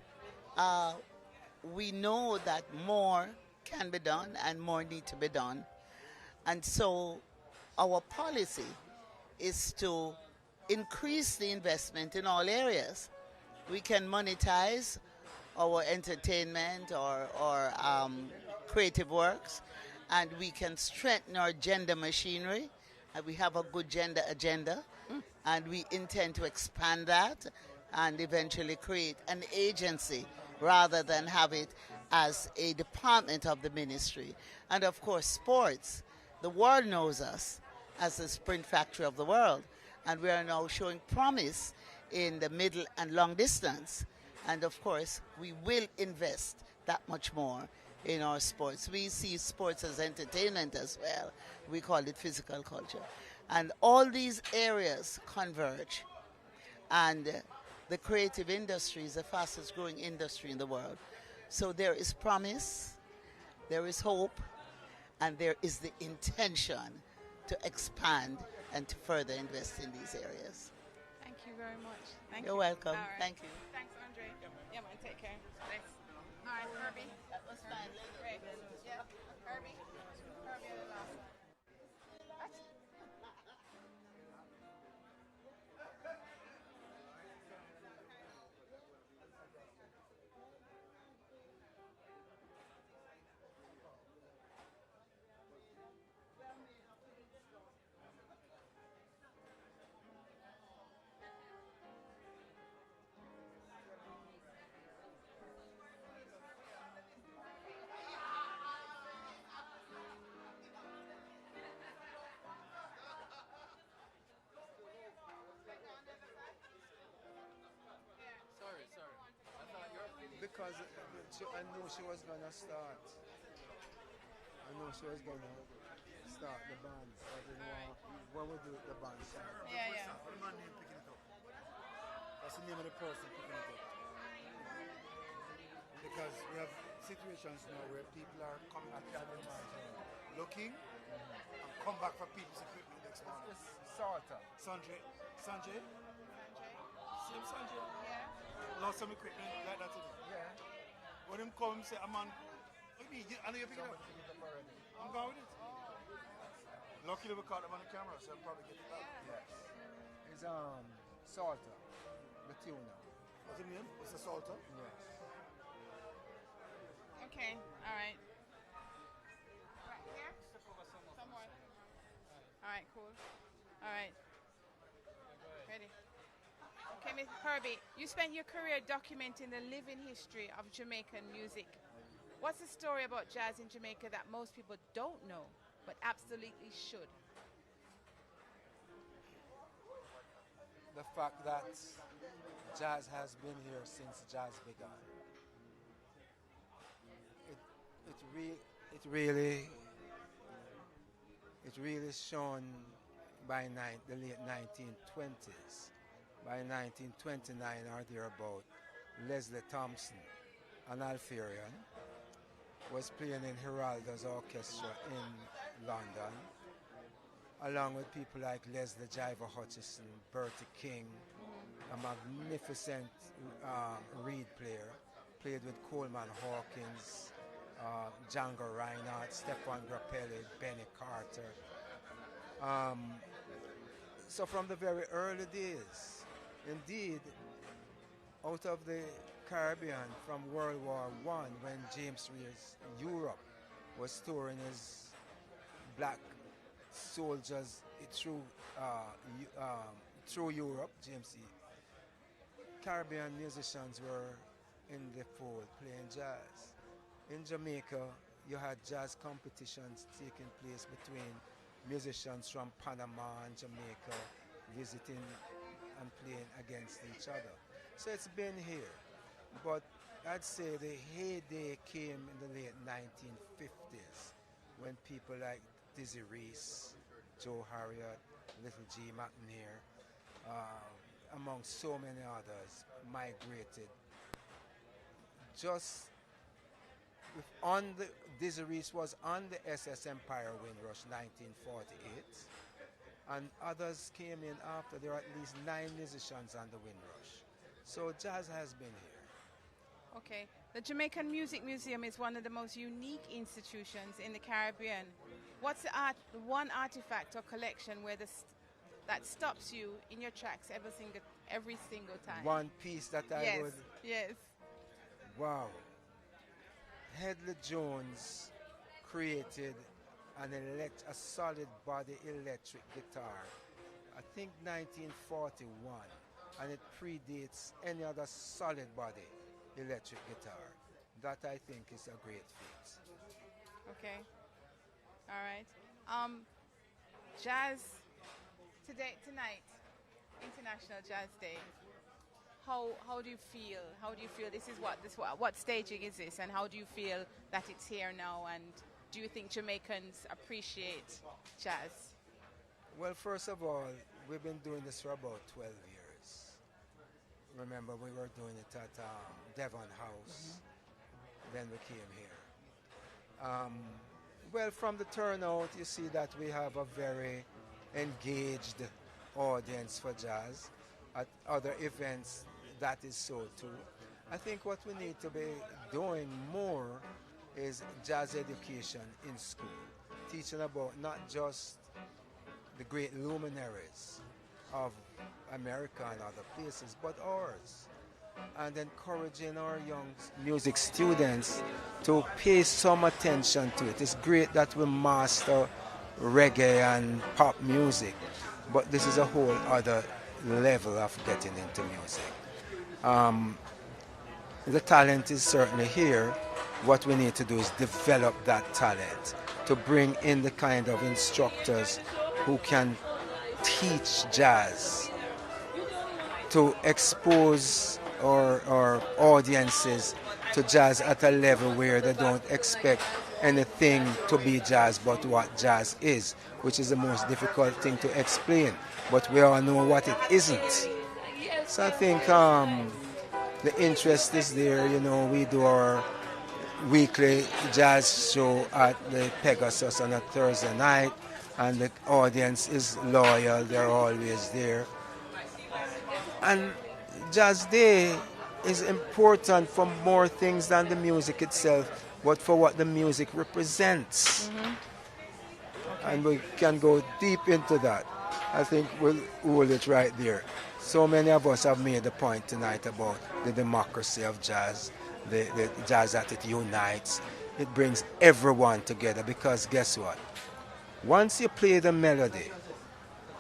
we know that more can be done and more need to be done. And so our policy is to increase the investment in all areas. We can monetize our entertainment or creative works, and we can strengthen our gender machinery. And we have a good gender agenda, and we intend to expand that and eventually create an agency rather than have it as a department of the ministry. And of course, sports. The world knows us as the sprint factory of the world, and we are now showing promise in the middle and long distance. And of course, we will invest that much more in our sports. We see sports as entertainment as well. We call it physical culture. And all these areas converge. And the creative industry is the fastest growing industry in the world. So there is promise, there is hope, and there is the intention to expand and to further invest in these areas. Thank you very much. Thank You're you. welcome. All right. Thank you. Thanks, Andre. Yeah, man, take care. Thanks. All right, Herbie. That was fine. Great. Yeah, Herbie. Herbie at the last one. Because I knew she was gonna start. I knew she was gonna start the band. I didn't want when we do the band start. Yeah. What's the man name picking it up? What's the name of the person picking it up? Because we have situations now where people are coming at looking and come back for people's equipment next month. Salter. Sanjay. Same Sanjay? Yeah. Lost some equipment like that today. Yeah. When him come say, I know you're picking it up. I'm going with it. Luckily we caught him on the camera, so I'll probably get it back. Yes. It's Salter, the tuner. What's the name? What's the Salter? Yes. Okay, all right. Right here? Somewhere. All right, cool. All right. Ready? Okay, Miss Herbie, you spent your career documenting the living history of Jamaican music. What's the story about jazz in Jamaica that most people don't know, but absolutely should? The fact that jazz has been here since jazz began. It really shone by the late 1920s. By 1929 or thereabout, Leslie Thompson, an Algerian, was playing in Geraldo's orchestra in London, along with people like Leslie Jiver Hutchison, Bertie King, a magnificent reed player, played with Coleman Hawkins, Django Reinhardt, Stefan Grappelli, Benny Carter. So from the very early days, indeed, out of the Caribbean from World War I, when James Rear's Europe was touring his black soldiers through Europe, James E. Caribbean musicians were in the fold playing jazz. In Jamaica, you had jazz competitions taking place between musicians from Panama and Jamaica visiting and playing against each other. So it's been here. But I'd say the heyday came in the late 1950s when people like Dizzy Reese, Joe Harriott, Little G. McNair, among so many others, migrated. Dizzy Reese was on the SS Empire Windrush 1948, and others came in after. There are at least 9 musicians on the Windrush. So jazz has been here. Okay. The Jamaican Music Museum is one of the most unique institutions in the Caribbean. What's the one artifact or collection where the that stops you in your tracks every single time? One piece that I would. Yes. Wow. Headley Jones created a solid body electric guitar, I think 1941, and it predates any other solid body electric guitar. That I think is a great feat. Okay. All right. Jazz tonight, International Jazz Day. How do you feel? How do you feel? This is what staging is this, and how do you feel that it's here now? And do you think Jamaicans appreciate jazz? Well, first of all, we've been doing this for about 12 years. Remember, we were doing it at Devon House. Then we came here. Well, from the turnout, you see that we have a very engaged audience for jazz. At other events, that is so too. I think what we need to be doing more is jazz education in school, teaching about not just the great luminaries of America and other places, but ours, and encouraging our young music students to pay some attention to it. It's great that we master reggae and pop music, but this is a whole other level of getting into music. The talent is certainly here. What we need to do is develop that talent, to bring in the kind of instructors who can teach jazz, to expose our audiences to jazz at a level where they don't expect anything to be jazz but what jazz is, which is the most difficult thing to explain, but we all know what it isn't. So I think the interest is there. You know, we do our weekly jazz show at the Pegasus on a Thursday night, and the audience is loyal, they're always there. And Jazz Day is important for more things than the music itself, but for what the music represents. Okay. And we can go deep into that. I think we'll hold it right there. So many of us have made the point tonight about the democracy of jazz, the jazz that it unites. It brings everyone together, because guess what? Once you play the melody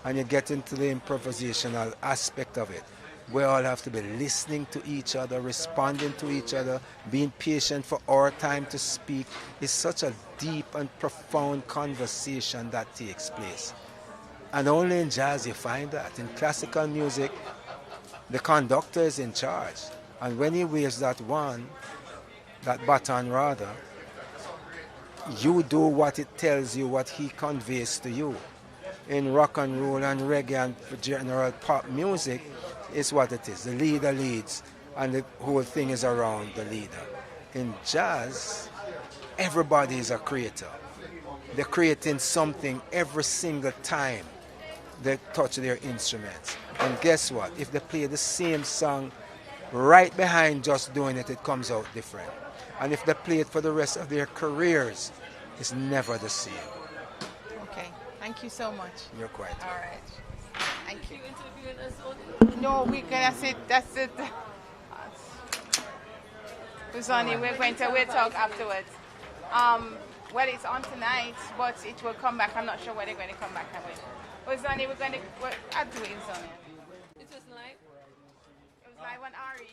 and you get into the improvisational aspect of it, we all have to be listening to each other, responding to each other, being patient for our time to speak. It's such a deep and profound conversation that takes place. And only in jazz you find that. In classical music, the conductor is in charge. And when he waves that baton rather, you do what it tells you, what he conveys to you. In rock and roll and reggae and general pop music, it's what it is. The leader leads, and the whole thing is around the leader. In jazz, everybody is a creator. They're creating something every single time they touch their instruments. And guess what? If they play the same song right behind just doing it, it comes out different. And if they play it for the rest of their careers, it's never the same. Okay, thank you so much. You're quite all right. Thank you. No, we're gonna sit. That's it. Uzani, we'll talk afterwards. Well, it's on tonight, but it will come back. I'm not sure when they're going to come back. Uzani, I'll do it, Uzani. It was live? It was live on RE.